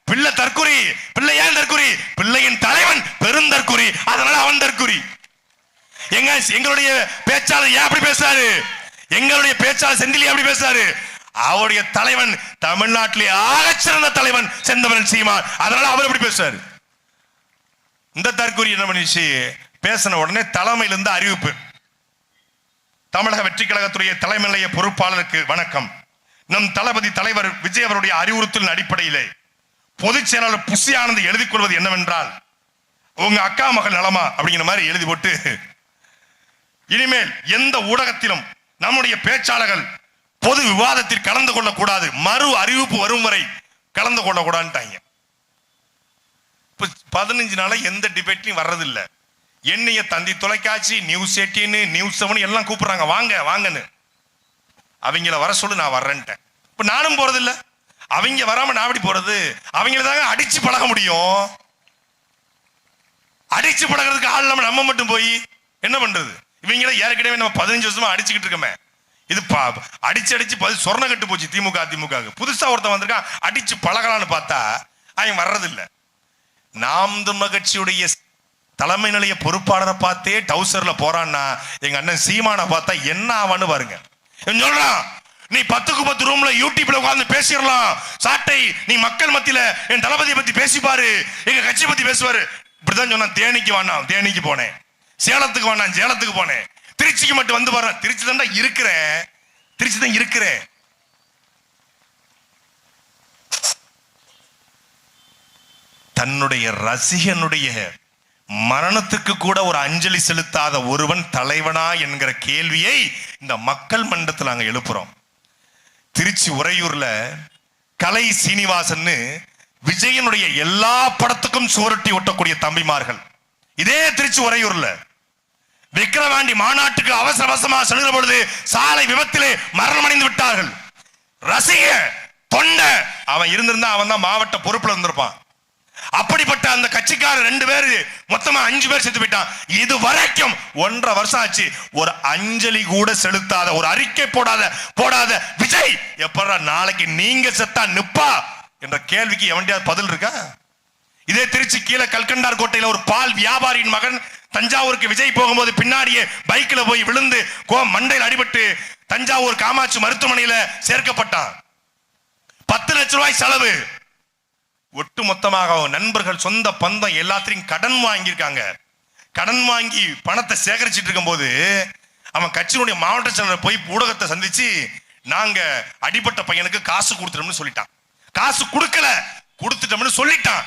பிள்ளை தற்குறி. பிள்ளை ஏன் தற்குறி? பிள்ளையின் தலைவன் பெருந்தற்குறி, அதனால அவன் தற்குறி. எங்களுடைய பேச்சாளர் ஏன் அப்படி பேசுறாரு? எங்களுடைய பேச்சாளர் செந்தில் அப்படி பேசுறாரு? அவருடைய தலைவன் தமிழ்நாட்டிலே ஆகச்சிறந்த தலைவன் செந்தமிழன் சீமான், அதனால அவர் எப்படி பேசுறாரு. இந்த தற்குறி என்ன பண்ணிச்சு? பேசின உடனே தலைமையிலிருந்து அறிவிப்பு. தமிழக வெற்றி கழகத்துடைய தலைமை நிலைய பொறுப்பாளருக்கு வணக்கம். நம் தளபதி தலைவர் விஜய் அவருடைய அறிவுறுத்தலின் அடிப்படையிலே பொதுச் செயலாளர் புசி ஆனந்த் எழுதிக் கொள்வது என்னவென்றால், உங்க அக்கா மகள் நலமா அப்படிங்கிற மாதிரி எழுதி போட்டு, இனிமேல் எந்த ஊடகத்திலும் நம்முடைய பேச்சாளர்கள் பொது விவாதத்தில் கலந்து கொள்ளக்கூடாது, மறு அறிவிப்பு வரும் வரை கலந்து கொள்ளக்கூடாதுட்டாங்க. 15 நாளா எந்த டிபேட்லையும் வர்றதில்லை. என்னைய தந்தி தொலைக்காட்சி, நியூஸ் 18, நியூஸ் 7 எல்லாம் கூப்பிடுறாங்க, வாங்க வாங்கன்னு. அவங்கள வர சொல்லு, நான் வர்றேன்ட்டேன். இப்ப நானும் போறதில்ல. அவங்க வராம நான் எப்படி போறது? அவங்கள தாங்க அடிச்சு பழக முடியும். அடிச்சு பழகிறதுக்கு ஆள் இல்லாம நம்ம மட்டும் போய் என்ன பண்றது? இவங்கள ஏற்கனவே நம்ம 15 வருஷமா அடிச்சுக்கிட்டு இருக்கோமே. இது அடிச்சு சொர்ண கட்டு போச்சு திமுக. புதுசா ஒருத்தன் வந்திருக்கான், அடிச்சு பழகலான்னு பார்த்தா அவன் வர்றதில்லை. நாம் தமிழர் கட்சியுடைய தலைமை நிலைய பொறுப்பாளரை பார்த்தே டவுசர்ல போறான்னா, எங்க அண்ணன் சீமானை பார்த்தா என்ன ஆவான்னு பாருங்க. சொல்றான், நீ 10க்கு 10 ரூம்ல யூடியூப்ல உட்கார்ந்து பேசிடலாம் சாட்டை, நீ மக்கள் மத்தியில என் தளபதியை பத்தி பேசிப்பாரு, எங்க கட்சி பத்தி பேசுவாரு. இப்படிதான் சொன்னான். தேனிக்கு வாண்டாம், தேனிக்கு போனேன். சேலத்துக்கு வாண்டாம், சேலத்துக்கு போனேன். திருச்சிக்கு மட்டும் வந்து பாரு, திருச்சி தான் இருக்கிறேன். தன்னுடைய ரசிகனுடைய மரணத்துக்கு கூட ஒரு அஞ்சலி செலுத்தாத ஒருவன் தலைவனா என்கிற கேள்வியை இந்த மக்கள் மன்றத்தில் நாங்க எழுப்புறோம். திருச்சி உறையூர்ல கலை சீனிவாசன் விஜயனுடைய எல்லா படத்துக்கும் சுவரொட்டி ஒட்டக்கூடிய தம்பிமார்கள். இதே திருச்சி உறையூர்ல விக்கிரவாண்டி மாநாட்டுக்கு அவசர அவசரமா செல்கிற பொழுது சாலை விபத்திலே மரணம் அடைந்து விட்டார்கள். ரசிக தொண்டை அவன் இருந்திருந்தா அவன் தான் மாவட்ட பொறுப்புல இருந்திருப்பான். அப்படிப்பட்ட அந்த கட்சிக்காரர் 2 பேரு மொத்தமா 5 பேர் செத்து போயிட்டான். இது வரைக்கும் 1.5 வருஷம் ஆச்சு. ஒரு அஞ்சலி கூட செலுத்தாத, ஒரு அறிக்கை போடாத விஜய் எப்படா நாளைக்கு நீங்க செத்தா நிப்பா என்ற கேள்விக்கு எவன்டையாவது பதில் இருக்கா? இதே திருச்சி கீழே கல்கண்டார் கோட்டையில ஒரு பால் வியாபாரியின் மகன் தஞ்சாவூருக்கு விஜய் போகும்போது பின்னாடியே பைக்ல போய் விழுந்து மண்டையில் அடிபட்டு தஞ்சாவூர் காமாட்சி மருத்துவமனையில சேர்க்கப்பட்டான். 10 லட்சம் ரூபாய் செலவு. ஒட்டு மொத்தமாக நண்பர்கள், சொந்த பந்தம் எல்லாத்தையும் கடன் வாங்கியிருக்காங்க. கடன் வாங்கி பணத்தை சேகரிச்சிட்டு இருக்கும் போது அவன் கட்சியினுடைய மாவட்ட செயலர் போய் ஊடகத்தை சந்திச்சு, நாங்க அடிபட்ட பையனுக்கு காசு கொடுத்துட்டோம்னு சொல்லிட்டான். காசு கொடுத்துட்டோம்னு சொல்லிட்டான்.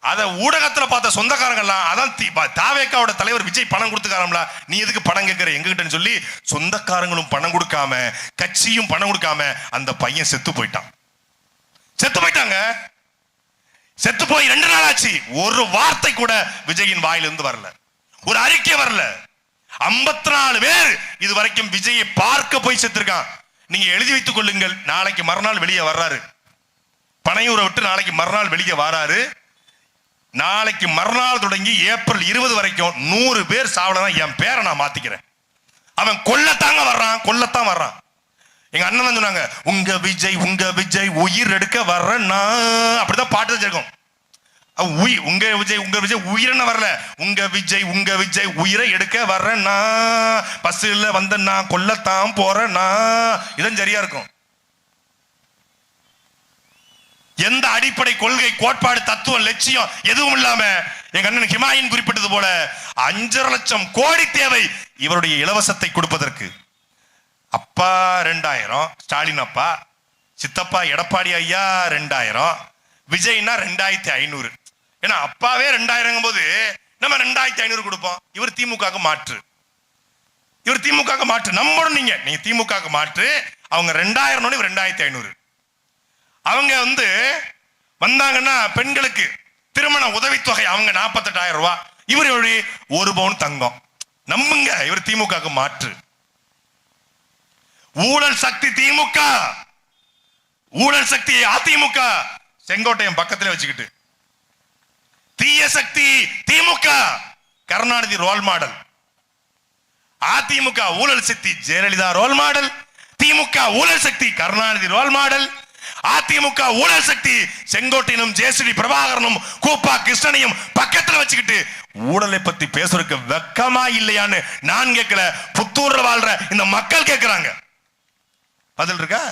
அத ஊடகத்துல பார்த்த சொந்தக்காரங்க எல்லாம், அதான் தாவேக்காவோட தலைவர் விஜய் பணம் கொடுத்துக்காரம்ல, நீ எதுக்கு பணம் கேட்கிற எங்ககிட்ட சொல்லி சொந்தக்காரங்களும் பணம் கொடுக்காம கட்சியும் பணம் கொடுக்காம அந்த பையன் செத்து போயிட்டாங்க. செத்து போய் 2 நாள் ஆச்சு. ஒரு வார்த்தை கூட விஜயின் வாயிலிருந்து வரல, ஒரு அறிக்கை வரல. 54 பேர் இதுவரைக்கும் விஜயை பார்க்க போய் செத்துருக்கான். நீங்க எழுதி வைத்துக் கொள்ளுங்கள், நாளைக்கு மறுநாள் வெளியே வர்றாரு. பனையூரை விட்டு நாளைக்கு மறுநாள் வெளியே வராரு. நாளைக்கு மறுநாள் தொடங்கி ஏப்ரல் 20 வரைக்கும் 100 பேர் சாவலனா என் பேரை நான் மாத்திக்கிறேன். அவன் கொல்லத்தான் வர்றான். எங்க அண்ணன் சொன்னாங்க, உங்க விஜய் உயிர் எடுக்க வர்றேன்னா, அப்படிதான் பாட்டு வச்சிருக்கோம். உங்க விஜய் உயிர் வரல, உங்க விஜய் உயிரை எடுக்க வர்றேன்னா, பஸ்ல வந்தேன்னா கொல்லத்தான் போறேன்னா, இதான் சரியா இருக்கும். எந்த அடிப்படை கொள்கை, கோட்பாடு, தத்துவம், லட்சியம் எதுவும் இல்லாம எங்க அண்ணன் ஹிமாயின் குறிப்பிட்டது போல 5.5 லட்சம் கோடி தேவை இவருடைய இலவசத்தை கொடுப்பதற்கு. அப்பா 2000, ஸ்டாலின் அப்பா, சித்தப்பா எடப்பாடி ஐயா 2000, விஜய்னா 2500. ஏன்னா அப்பாவே 2000 போது நம்ம 2500 கொடுப்போம். இவர் திமுக மாற்று, நம்பணும். நீங்க திமுக மாற்று. அவங்க 2000 இவர் 2500. அவங்க வந்தாங்கன்னா பெண்களுக்கு திருமண உதவித்தொகை அவங்க 48,000 ரூபாய், இவர் 1 பவுன் தங்கம். நம்புங்க, இவர் திமுக மாற்று. ஊழல் சக்தி திமுக, ஊழல் சக்தி அதிமுக, செங்கோட்டையன் பக்கத்துல வச்சுக்கிட்டு. தீய சக்தி திமுக, கருணாநிதி ரோல் மாடல். அதிமுக ஊழல் சக்தி ஜெயலலிதா ரோல் மாடல், திமுக ஊழல் சக்தி கருணாநிதி ரோல் மாடல். அதிமுக ஊழல் சக்தி செங்கோட்டையனும் ஜெயஸ்ரீ பிரபாகரனும் கூப்பா கிருஷ்ணனையும் பக்கத்துல வச்சுக்கிட்டு ஊழலை பத்தி பேசுறதுக்கு வெக்கமா இல்லையான்னு நான் கேட்கல, புத்தூர்ல வாழ்ற இந்த மக்கள் கேட்கிறாங்க. பதில் இருக்கா?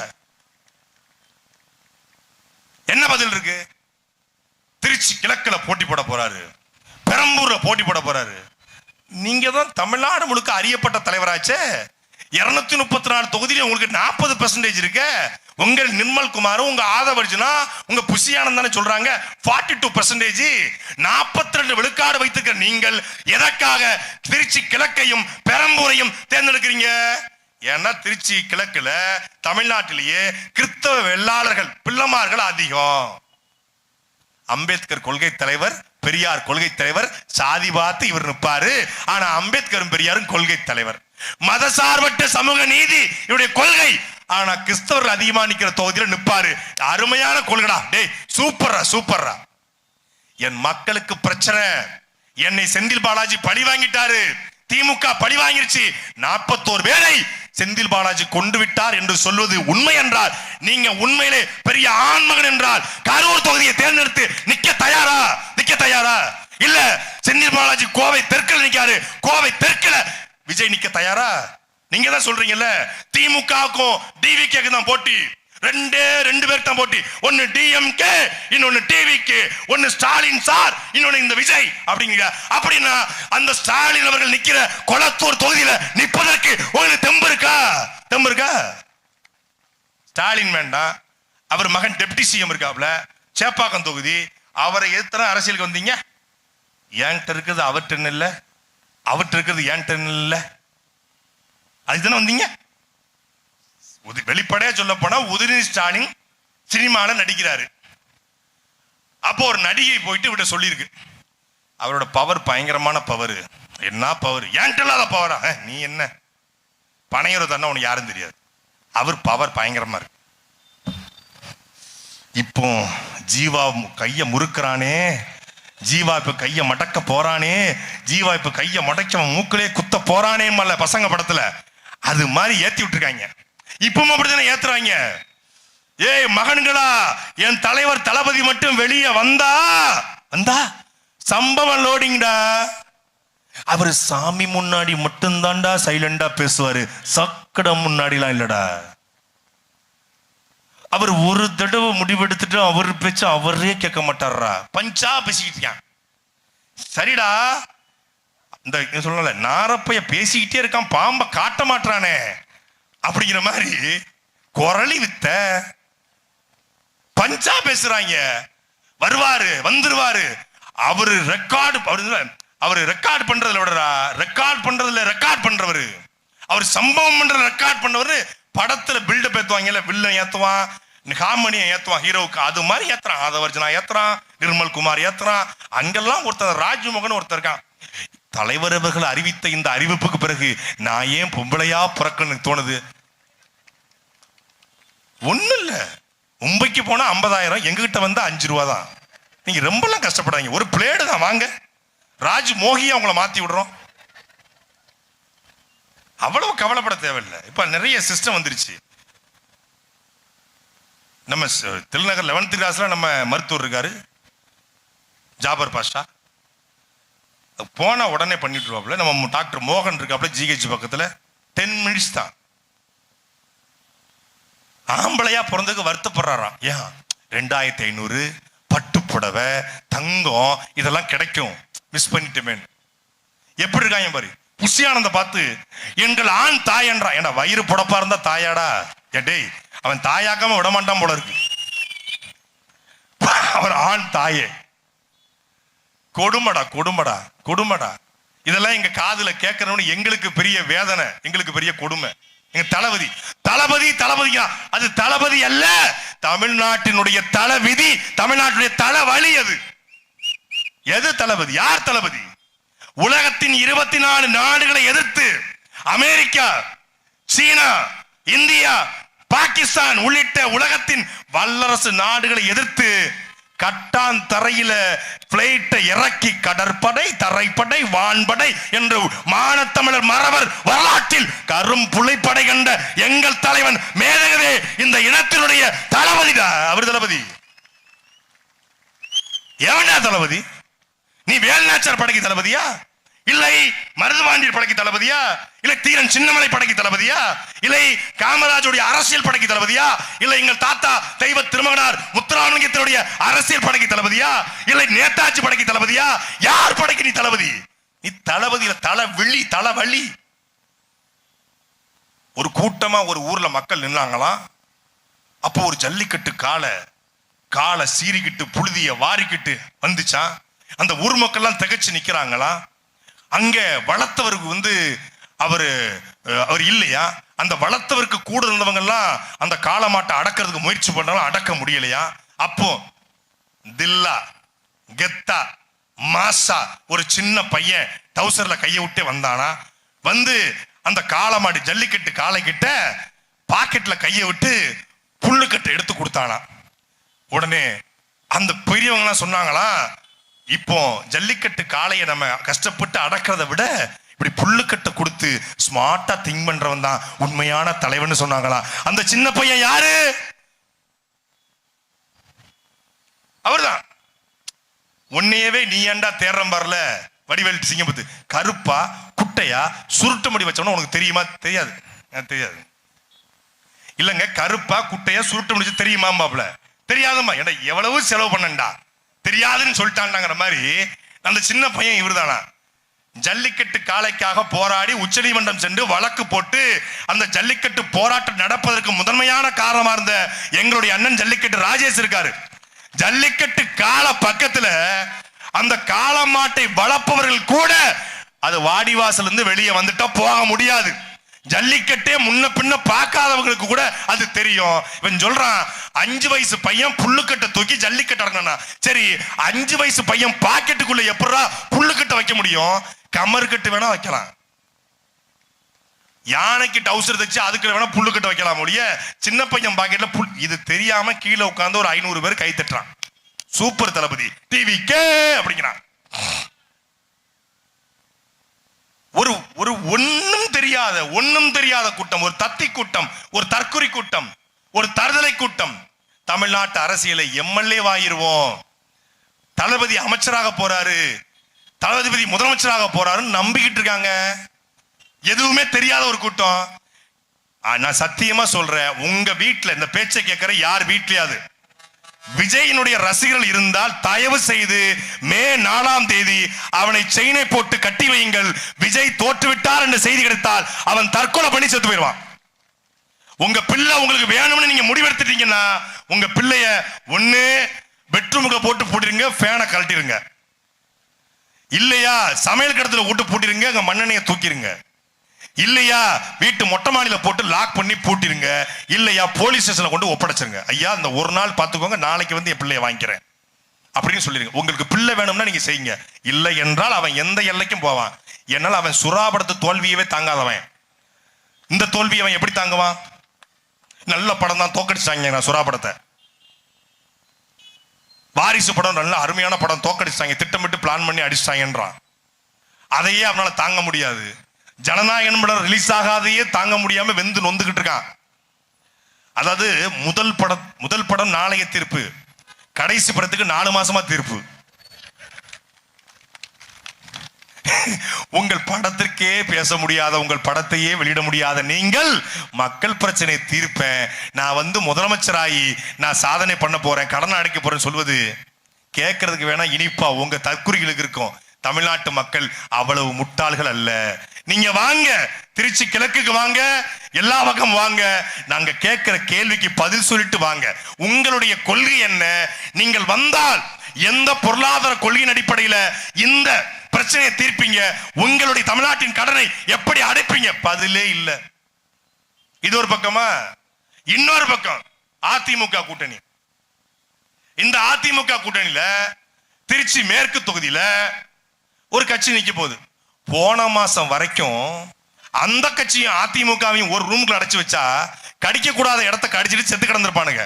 என்ன பதில் இருக்கு? திருச்சி கிழக்குல போட்டி போட போறாரு, பெரம்பூர்ல போட்டி போட போறாரு. நீங்க தான் தமிழ்நாடு முழுக்க அறியப்பட்ட தலைவராச்சே. 234 தொகுதியில உங்களுக்கு 40% இருக்க. உங்க நிர்மல் குமார், உங்க ஆதவர்ஜுனா, உங்க புஷியானந்த் தானே சொல்றாங்க 42%. 42 விழுக்காடு வைத்திருக்கிற நீங்கள் எதற்காக திருச்சி கிழக்கையும் பெரம்பூரையும் தேர்ந்தெடுக்கிறீங்க? ஏன்னா திருச்சி கிழக்குல தமிழ்நாட்டிலேயே கிறிஸ்தவ வெள்ளாளர்கள் பிள்ளைமார்கள் அதிகம். அம்பேத்கர் கொள்கை தலைவர், பெரியார் கொள்கை தலைவர், சாதி பார்த்து இவர் நிற்பாரு. ஆனா அம்பேத்கரும் பெரியாரும் கொள்கை தலைவர். மதசார்பற்ற சமூக நீதி இவருடைய கொள்கை. ஆனா கிறிஸ்தவர்கள் அதிகமா நிக்கிற தொகுதியில நிற்பாரு. அருமையான கொள்கைடா, டேய் சூப்பர்ரா சூப்பர்ரா. என் மக்களுக்கு பிரச்சனை. என்னை செந்தில் பாலாஜி பழி வாங்கிட்டாரு, திமுக பழி வாங்கிருச்சு. 41 பேரை செந்தில் பாலாஜி கொண்டு விட்டார் என்று சொல்வது உண்மை என்றால், நீங்க உண்மையிலே பெரிய ஆண்மகன் என்றால் கரூர் தொகுதியை தேர்ந்தெடுத்து நிக்க தயாரா? நிக்க தயாரா? இல்ல செந்தில் பாலாஜி கோவை தெற்குல நிக்காரு, கோவை தெற்குல விஜய் நிக்க தயாரா? நீங்க தான் சொல்றீங்கல்ல திமுகவுக்கும் டிவிகேக்கு தான் போட்டி. ரெண்டு பேருக்கு தான் போட்டி. ஒன்னு டிஎம்கே, இன்னொன்னு டிவிகே. ஒன்னு ஸ்டாலின் சார், இன்னொன்னு இந்த விஜய் அப்படிங்க. அப்படின்னா அந்த ஸ்டாலின் அவர்கள் நிக்கிற கொளத்தூர் தொகுதியில நிற்பதற்கு உங்களுக்கு தெம்பு இருக்கா? தெம்பு இருக்கா? ஸ்டாலின் வேண்டாம், அவர் மகன் டெப்டி சிஎம் இருக்காப்ல, சேப்பாக்கம் தொகுதி. அவரை எதிர்த்து அரசியலுக்கு வந்தீங்க. என்கிட்ட இருக்கிறது அவர்கிட்ட இல்ல, அவர்கிட்ட இருக்கிறது என்கிட்ட இல்ல, அதுதானே வந்தீங்க. வெளிப்படையா சொல்ல போனா உதயநிதி ஸ்டாலின் சினிமால நடிக்கிறாரு. அப்போ ஒரு நடிகை போயிட்டு இவட்ட சொல்லியிருக்கு, அவரோட பவர் பயங்கரமான பவர். என்ன பவர்? என்கிட்ட இல்லாத பவரா? நீ என்ன பனையூர் தானே, உனக்கு யாரும் தெரியாது. அவர் பவர் பயங்கரமா இருக்கு. இப்போ ஜீவா கைய முறுக்கிறானே, ஜீவா இப்ப கைய மடக்க போறானே, ஜீவா இப்ப கைய மடக்க மூக்கிலே குத்த போறானே பசங்க படத்துல அது மாதிரி ஏத்தி விட்டுருக்காங்க. இப்பவும் அப்படித்தானே ஏத்துறாங்க. ஏய் மகன்களா, என் தலைவர் தளபதி மட்டும் வெளியே வந்தா வந்தா சம்பவம் லோடிங்கடா. அவர் சாமி முன்னாடி மட்டும்தான்டா சைலண்டா பேசுவாரு, சக்கடம் முன்னாடிலாம் இல்லடா. அவர் ஒரு தடவை முடிவெடுத்துட்டு அவர் பேச்சு அவரே கேட்க மாட்டாரா, பஞ்சா பேசிக்கிட்டு இருக்கான். சரிடா, இந்த சொல்லல நாரப்பைய பேசிக்கிட்டே இருக்கான், பாம்பை காட்ட மாட்டானே அப்படிங்கிற மாதிரி குரலி வித்த பஞ்சா பேசுறாங்க. வருவாரு, வந்துருவாரு. அவரு ரெக்கார்டு பண்றதுல விடுறா, ரெக்கார்ட் பண்றவரு. அவர் சம்பவம் பண்ற ரெக்கார்ட் பண்ணவரு. படத்துல பில்டப் ஏத்துவாங்கல்ல, வில்லன் ஏத்துவான், காமெடியை ஏத்துவான் ஹீரோவுக்கு, அது மாதிரி ஏத்துறான். ஆதவர்ஜுனா ஏத்துறான், நிர்மல் குமார் ஏத்துறான். அங்கெல்லாம் ஒருத்தர் ராஜ்மோகன் ஒருத்தர் இருக்கான். தலைவர் அவர்கள் அறிவித்த இந்த அறிவிப்புக்கு பிறகு நான் ஏன் பொம்பளையா பிறக்கணும்னு தோணுது. ஒண்ணு இல்ல, மும்பைக்கு போனா 50,000, எங்ககிட்ட வந்து 5 ரூபா தான். நீங்க ரொம்பலாம் கஷ்டப்படாதீங்க, ஒரு பிளேடு தான் வாங்க, ராஜ் மோகியா உங்களை மாத்தி விடுறோம். அவ்வளவு கவலைப்பட தேவையில்லை. இப்ப நிறைய சிஸ்டம் வந்துருச்சு. நம்ம திருநகர் 11th கிளாஸ்ல நம்ம மருத்துவர் இருக்காரு ஜாபர் பாஷா, போனா உடனே பண்ணிட்டுருவாப்ல. நம்ம டாக்டர் மோகன் இருக்காப்ல ஜிஹெச் பக்கத்துல, 10 மினிட்ஸ் தான். ஆம்பளையா பிறந்ததுக்கு வருத்தப்படுறாராம். ஏன் 2500 பட்டு புடவை, தங்கம் இதெல்லாம் கிடைக்கும், மிஸ் பண்ணிட்டேமே. எப்படி இருக்காங்க பாரு. புஷியானந்த பார்த்து எங்கள் ஆண் தாய் என்றான். ஏன்னா வயிறு புடப்பா இருந்தா தாயாடா? டேய், அவன் தாயாக்காம விடமாட்டான் போல இருக்கு. அவர் ஆண் தாயே. கொடுமடா கொடுமடா கொடுமடா. இதெல்லாம் எங்க காதுல கேட்கறவனு எங்களுக்கு பெரிய வேதனை, எங்களுக்கு பெரிய கொடுமை. எங்க தளபதி தளபதி தளபதியா, அது தளபதி அல்ல, தமிழ்நாட்டினுடைய தளவிதி, தமிழ்நாட்டுடைய தளவழி. அது எது தளபதி? யார் தளபதி? உலகத்தின் 24 நாடுகளை எதிர்த்து அமெரிக்கா, சீனா, இந்தியா, பாகிஸ்தான் உள்ளிட்ட உலகத்தின் வல்லரசு நாடுகளை எதிர்த்து கட்டான் தரையில பிளைட்டை இறக்கி கடற்படை, தரைப்படை, வான்படை என்று மானத்தமிழர் மறவர் வரலாற்றில் கரும் புலிப்படை கண்ட எங்கள் தலைவன் மேதகவே இந்த இனத்தினுடைய தளபதி. அவர் தளபதி. எவன்டா தளபதி? நீ வேல்நாச்சார் படைக்கு தளபதியா? இல்லை மருதுபாண்டியர் படைக்கு தளபதியா? இல்லை தீரன் சின்னமலை படைக்கு தளபதியா? இல்லை காமராஜுடைய அரசியல் படைக்கு தளபதியா? இல்லை எங்கள் தாத்தா தெய்வ திருமகனார் முத்துராமலிங்கத்தினுடைய அரசியல் படைக்கு தளபதியா? இல்லை நேதாஜி படைக்கு தளபதியா? யார் படைக்கு நீ தளபதி? நீ தளபதி தலைவலி. ஒரு கூட்டமா ஒரு ஊர்ல மக்கள் நின்னாங்களாம். அப்போ ஒரு ஜல்லிக்கட்டு காலை சீறிக்கிட்டு புழுதிய வாரிக்கிட்டு வந்துச்சான். அந்த ஊர் மக்கள் எல்லாம் திகைச்சு நிக்கிறாங்களா. அங்க வளர்த்தவருக்கு அவர் இல்லையா? அந்த வளர்த்தவருக்கு கூட இருந்தவங்க எல்லாம் அந்த காளமாட்டை அடக்கிறதுக்கு முயற்சி பண்ணாலும் அடக்க முடியலையா. அப்போ தில்லா கெத்தா மாசா ஒரு சின்ன பையன் டவுசர்ல கையை விட்டே வந்தானா. வந்து அந்த காளமாடி ஜல்லிக்கட்டு காளை கிட்ட பாக்கெட்ல கையை விட்டு புல்லுக்கட்டை எடுத்து கொடுத்தானா. உடனே அந்த பெரியவங்க எல்லாம் சொன்னாங்களா, இப்போ ஜல்லிக்கட்டு காளையை நம்ம கஷ்டப்பட்டு அடக்கிறத விட இப்படி புல்லுக்கட்டை கொடுத்து ஸ்மார்ட்டா திங்க் பண்றவன் தான் உண்மையான தலைவன் சொன்னாங்களா. அந்த சின்ன பையன் யாரு? அவர்தான். உன்னையவே நீ ஏண்டா தேர்றம் பாருல வடிவேல் சிங்கம்பத்து. கருப்பா குட்டையா சுருட்டு முடி வச்சவன உனக்கு தெரியுமா? தெரியாது. இல்லங்க, கருப்பா குட்டையா சுருட்டு முடிச்சு தெரியுமா? பாப்புல தெரியாதம்மா. ஏன்னா எவ்வளவு செலவு பண்ணண்டா, தெரியாதுன்னு சொல்லிட்டாங்கிற மாதிரி அந்த சின்ன பையன் இவர்தானா. ஜல்லிக்கட்டு காளைக்காக போராடி உச்சநீதிமன்றம் சென்று வழக்கு போட்டு அந்த ஜல்லிக்கட்டு போராட்டம் நடப்பதற்கு முதன்மையான காரணமா இருந்த எங்களுடைய அண்ணன் ஜல்லிக்கட்டு ராஜேஷ் இருக்காரு. ஜல்லிக்கட்டு கால பக்கத்துல அந்த காளமாட்டை வளர்ப்பவர்கள் கூட அது வாடிவாசல் இருந்து வெளியே வந்துட்டா போக முடியாது. ஜல்லிக்கட்டே முன்ன பின்ன பார்க்காதவங்களுக்கு கூட அது தெரியும். இவன் சொல்றான் 5 வயசு பையன் புல்லுக்கட்டை தூக்கி ஜல்லிக்கட்டு இறங்கினா. சரி, 5 வயசு பையன் பாக்கெட்டுக்குள்ள எப்படா புல்லுக்கட்டை வைக்க முடியும்? கமர்கட்டு வேணா வைக்கலாம், யானைக்கு டவுசர் தச்சு அதுக்கு வேணா புல்லுக்கட்டை வைக்கலாம். முடிய சின்ன பையன் பாக்கெட்ல இது தெரியாம கீழே உட்கார்ந்து ஒரு 500 பேர் கை தட்டுறான். சூப்பர் தளபதி டிவி கே அப்படிங்கிறான். ஒரு ஒன்னும் தெரியாத கூட்டம், ஒரு தத்தி கூட்டம், ஒரு தற்குறி கூட்டம், ஒரு தருதலை கூட்டம். தமிழ்நாட்டு அரசியலை எம்எல்ஏ வாயிருவோம், தளபதி அமைச்சராக போறாரு, தளபதி முதலமைச்சராக போறாருன்னு நம்பிக்கிட்டு இருக்காங்க. எதுவுமே தெரியாத ஒரு கூட்டம். நான் சத்தியமா சொல்றேன், உங்க வீட்டுல இந்த பேச்சை கேட்கிற யார் வீட்லயாவது விஜயினுடைய ரசிகர்கள் இருந்தால் தயவு செய்து மே 4ஆம் தேதி அவனை செயினை போட்டு கட்டி வையுங்கள். விஜய் தோற்றுவிட்டார் என்ற செய்தி கிடைத்தால் அவன் தற்கொலை பண்ணி செத்து போயிடுவான். உங்க பிள்ளை உங்களுக்கு வேணும்னு நீங்க முடிவெடுத்துட்டீங்கன்னா உங்க பிள்ளைய ஒண்ணு பெட்ரூமுக்கு போட்டு பூட்டிருங்க, ஃபேனை கழட்டிருங்க. இல்லையா சமையல் கடத்துல போட்டு பூட்டிருங்க, அங்க மண்ணெண்ணையை தூக்கிருங்க. இல்லையா வீட்டு மொட்டை மாடியில போட்டு லாக் பண்ணி பூட்டிருங்க. இல்லையா போலீஸ் ஸ்டேஷன்ல கொண்டு ஒப்படைச்சிருங்க. ஐயா இந்த ஒரு நாள் பார்த்துக்கோங்க, நாளைக்கு வந்து என் பிள்ளைய வாங்கிக்கிறேன் அப்படின்னு சொல்லிருங்க. உங்களுக்கு பிள்ளை வேணும்னா நீங்க செய்யுங்க. இல்லை என்றால் அவன் எந்த எல்லைக்கும் போவான். என்னால் அவன் சுறாபடத்து தோல்வியவே தாங்காதவன். இந்த தோல்வியை அவன் எப்படி தாங்குவான்? நல்ல படம் தான், தோக்கடிச்சாங்க நான் சுறாபடத்தை. வாரிசு படம் நல்ல அருமையான படம், தோக்கடிச்சாங்க, திட்டமிட்டு பிளான் பண்ணி அடிச்சாங்கன்றான். அதையே அவனால தாங்க முடியாது. ஜனநாயகன் படம் ரிலீஸ் ஆகாதையே தாங்க முடியாம வெந்து நொந்துகிட்டு இருக்கான். அதாவது முதல் படம் நாளைய தீர்ப்பு, கடைசி படத்துக்கு 4 மாசமா தீர்ப்பு. உங்கள் படத்திற்கே பேச முடியாத, உங்கள் படத்தையே வெளியிட முடியாத நீங்கள் மக்கள் பிரச்சனை தீர்ப்பேன், நான் வந்து முதலமைச்சராகி நான் சாதனை பண்ண போறேன், கடனை அடைக்க போறேன்னு சொல்வது கேட்கறதுக்கு வேணா இனிப்பா உங்க தற்குறிகளுக்கு இருக்கும். தமிழ்நாட்டு மக்கள் அவ்வளவு முட்டாள்கள் அல்ல. நீங்க வாங்க, திருச்சி கிழக்குக்கு வாங்க, எல்லா பக்கம் வாங்க, நாங்க கேட்கிற கேள்விக்கு பதில் சொல்லிட்டு வாங்க. உங்களுடைய கொள்கை என்ன? நீங்கள் வந்தால் எந்த பொருளாதார கொள்கையின் அடிப்படையில் இந்த பிரச்சனையை தீர்ப்பீங்க? உங்களுடைய தமிழ்நாட்டின் கடனை எப்படி அடைப்பீங்க? பதிலே இல்ல. இது ஒரு பக்கமா. இன்னொரு பக்கம் அதிமுக கூட்டணி. இந்த அதிமுக கூட்டணியில திருச்சி மேற்கு தொகுதியில ஒரு கட்சி நிக்க போகுது. போன மாசம் வரைக்கும் அந்த கட்சியும் அதிமுகவையும் ஒரு ரூம்ல அடைச்சு வச்சா கடிக்க கூடாத இடத்த கடிச்சிட்டு செத்து கிடந்திருப்பானுங்க.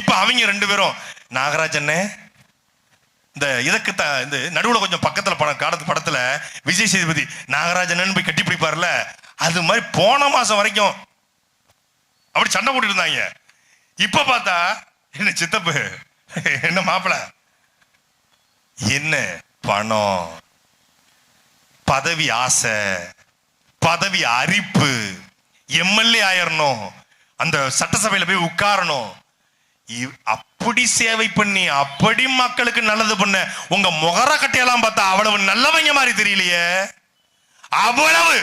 இப்ப அவங்க ரெண்டு பேரும் நாகராஜன் இந்த இதுக்கு இந்த நடுவுல கொஞ்சம் பக்கத்துல படத்துல விஜய் சேதுபதி நாகராஜன் போய் கட்டி பிடிப்பார்ல, அது மாதிரி போன மாசம் வரைக்கும் அப்படி சண்டை போட்டு இருந்தாங்க. இப்ப பார்த்தா என்ன சித்தப்பு என்ன மாப்பிள என்ன பணம், பதவி ஆசை, பதவி அரிப்பு, எம்எல்ஏ ஆயிரணும், அந்த சட்டசபையில போய் உட்காரணும், அப்படி சேவை பண்ணி அப்படி மக்களுக்கு நல்லது பண்ண உங்க முகர கட்டையெல்லாம் பார்த்தா அவ்வளவு நல்லவங்க மாதிரி தெரியலையே. அவ்வளவு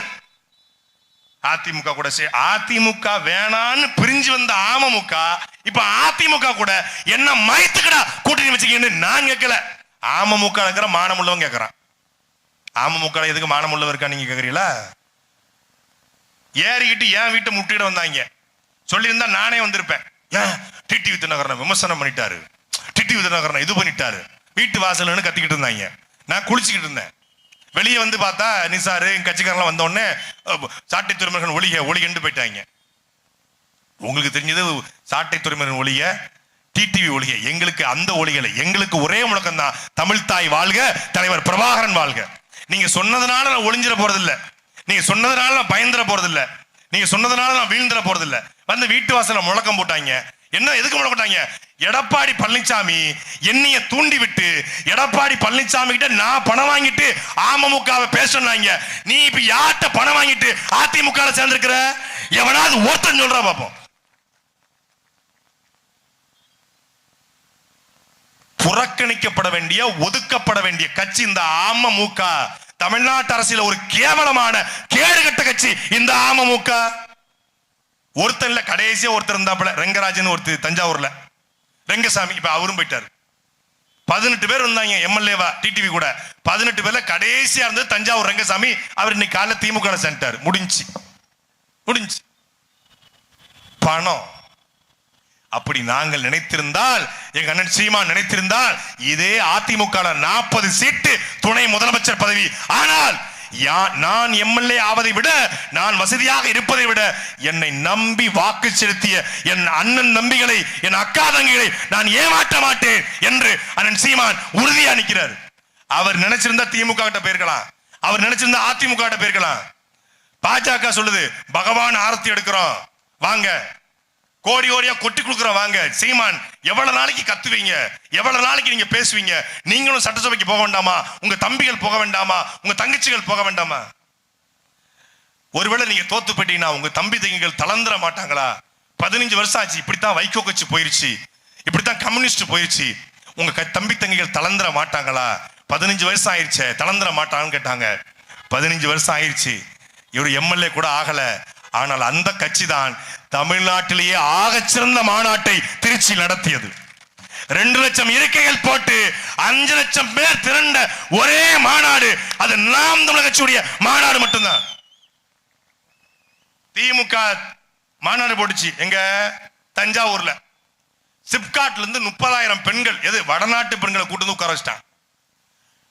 அதிமுக கூட அதிமுக வேணான்னு பிரிஞ்சு வந்த அமமுக இப்ப அதிமுக கூட என்ன மயத்துக்கடா கூட்டணி வச்சுக்கன்னு நான் கேட்கல. அமமுக இருக்கிற மானம் உள்ளவங்க கேட்கறான். அமமுக எதுக்கு மானம் உள்ளவர் இருக்கா நீங்க கேக்குறீங்களா? ஏறிக்கிட்டு என் வீட்டை முட்டிட வந்தாங்க. சொல்லியிருந்தா நானே வந்திருப்பேன். ஏன் டிடிவி தினகரனை விமர்சனம் பண்ணிட்டாரு, டிடிவி தினகரனை இது பண்ணிட்டாரு, வீட்டு வாசல்னு கத்திக்கிட்டு இருந்தாங்க. நான் குளிச்சுக்கிட்டு இருந்தேன். வெளியே வந்து பார்த்தா நிசாரு கட்சிக்காரெல்லாம் வந்த உடனே சாட்டை துறைமுருகன் ஒளிகண்டு போயிட்டாங்க. உங்களுக்கு தெரிஞ்சது சாட்டை துறைமுருகன் ஒளிய, டிடிவி ஒளிய. எங்களுக்கு அந்த ஒளிகளை, எங்களுக்கு ஒரே முழக்கம் தான், தமிழ் தாய் வாழ்க, தலைவர் பிரபாகரன் வாழ்க. நீங்க சொன்னதுனால நான் ஒளிஞ்சிட போறதில்ல, நீங்க சொன்னதுனால நான் பயந்துட போறதில்ல, நீங்க சொன்னதுனால நான் வீழ்ந்துட போறதில்ல. வந்து வீட்டு வாசல முழக்கம் போட்டாங்க. என்ன எதுக்கு முழக்கம் போட்டாங்க? எடப்பாடி பழனிசாமி என்னைய தூண்டி விட்டு எடப்பாடி பழனிசாமி கிட்ட நான் பணம் வாங்கிட்டு அமமுகவை பேசணும்னாங்க. நீ இப்ப யார்கிட்ட பணம் வாங்கிட்டு அதிமுக சேர்ந்திருக்கிற? எவனாவது ஒருத்தன் சொல்றா பாப்போம். புறக்கணிக்கப்பட வேண்டிய, ஒதுக்கப்பட வேண்டிய கட்சி இந்த அமமுக. தமிழ்நாட்டு அரசியல் ஒரு கேவலமான கேடுகட்ட கட்சி இந்த அமமுக. ஒருத்தன் இல்ல, கடைசியா ஒருத்தர் இருந்தாப்புல ரெங்கராஜன், ஒருத்தர் தஞ்சாவூர்ல ரெங்கசாமி, இப்ப அவரும் போயிட்டாரு. 18 பேர் இருந்தாங்க எம்எல்ஏவா டிடிவி கூட. 18 பேர்ல கடைசியா இருந்தது தஞ்சாவூர் ரெங்கசாமி. அவர் இன்னைக்கு காலைல திமுக சென்றார். முடிஞ்சு பணம். அப்படி நாங்கள் நினைத்திருந்தால், எங்க அண்ணன் சீமான் நினைத்திருந்தால், இதே அதிமுக 40 சீட்டு துணை முதலமைச்சர் பதவி. ஆனால் நான் எம்எல்ஏ ஆவதை விட, நான் வசதியாக இருப்பதை விட, என்னை நம்பி வாக்கு செலுத்திய என் அண்ணன் நம்பிகளை, என் அக்கா தங்கிகளை நான் ஏமாற்ற மாட்டேன் என்று அண்ணன் சீமான் உறுதியா நிற்கிறார். அவர் நினைச்சிருந்தா திமுக கிட்ட போயிருக்கலாம், அவர் நினைச்சிருந்தா அதிமுக கிட்ட போயிருக்கலாம். பாஜக சொல்லுது பகவான் ஆரத்தி எடுக்கிறோம் வாங்க, கோடி கோடியா கொட்டி கொடுக்குறோம் வாங்க. சீமான் எவ்வளவு நாளைக்கு கத்துவீங்க, எவ்வளவு நாளைக்கு நீங்க பேசுவீங்க? நீங்களும் சட்டசபைக்கு போக வேண்டாமா? உங்க தம்பிகள் போக வேண்டாமா? உங்க தங்கச்சிகள் போக வேண்டாமா? ஒருவேளை நீங்க தோத்து போயிட்டீங்கன்னா உங்க தம்பி தங்கிகள் தளர்ந்துட மாட்டாங்களா? 15 வருஷம் ஆச்சு, இப்படித்தான் வைகோ கட்சி போயிருச்சு, இப்படித்தான் கம்யூனிஸ்ட் போயிருச்சு. உங்க தம்பி தங்கிகள் தளர்ந்துட மாட்டாங்களா? 15 வருஷம் ஆயிடுச்சு, தளர்ந்துட மாட்டாங்கன்னு கேட்டாங்க. 15 வருஷம் ஆயிடுச்சு, இவர் எம்எல்ஏ கூட ஆகல. ஆனால் அந்த கட்சி தான் தமிழ்நாட்டிலேயே ஆகச்சிறந்த மாநாட்டை திருச்சியில் நடத்தியது. 2 லட்சம் இருக்கைகள் போட்டு 5 லட்சம் பேர் திரண்ட ஒரே மாநாடு அது நாம் தமிழர் கட்சியுடைய மாநாடு மட்டும்தான். திமுக மாநாடு போட்டுச்சு எங்க தஞ்சாவூர்ல. சிப்காட்ல இருந்து 30,000 பெண்கள், எது வடநாட்டு பெண்களை கூட்டு வந்து உட்கார வச்சிட்டான்.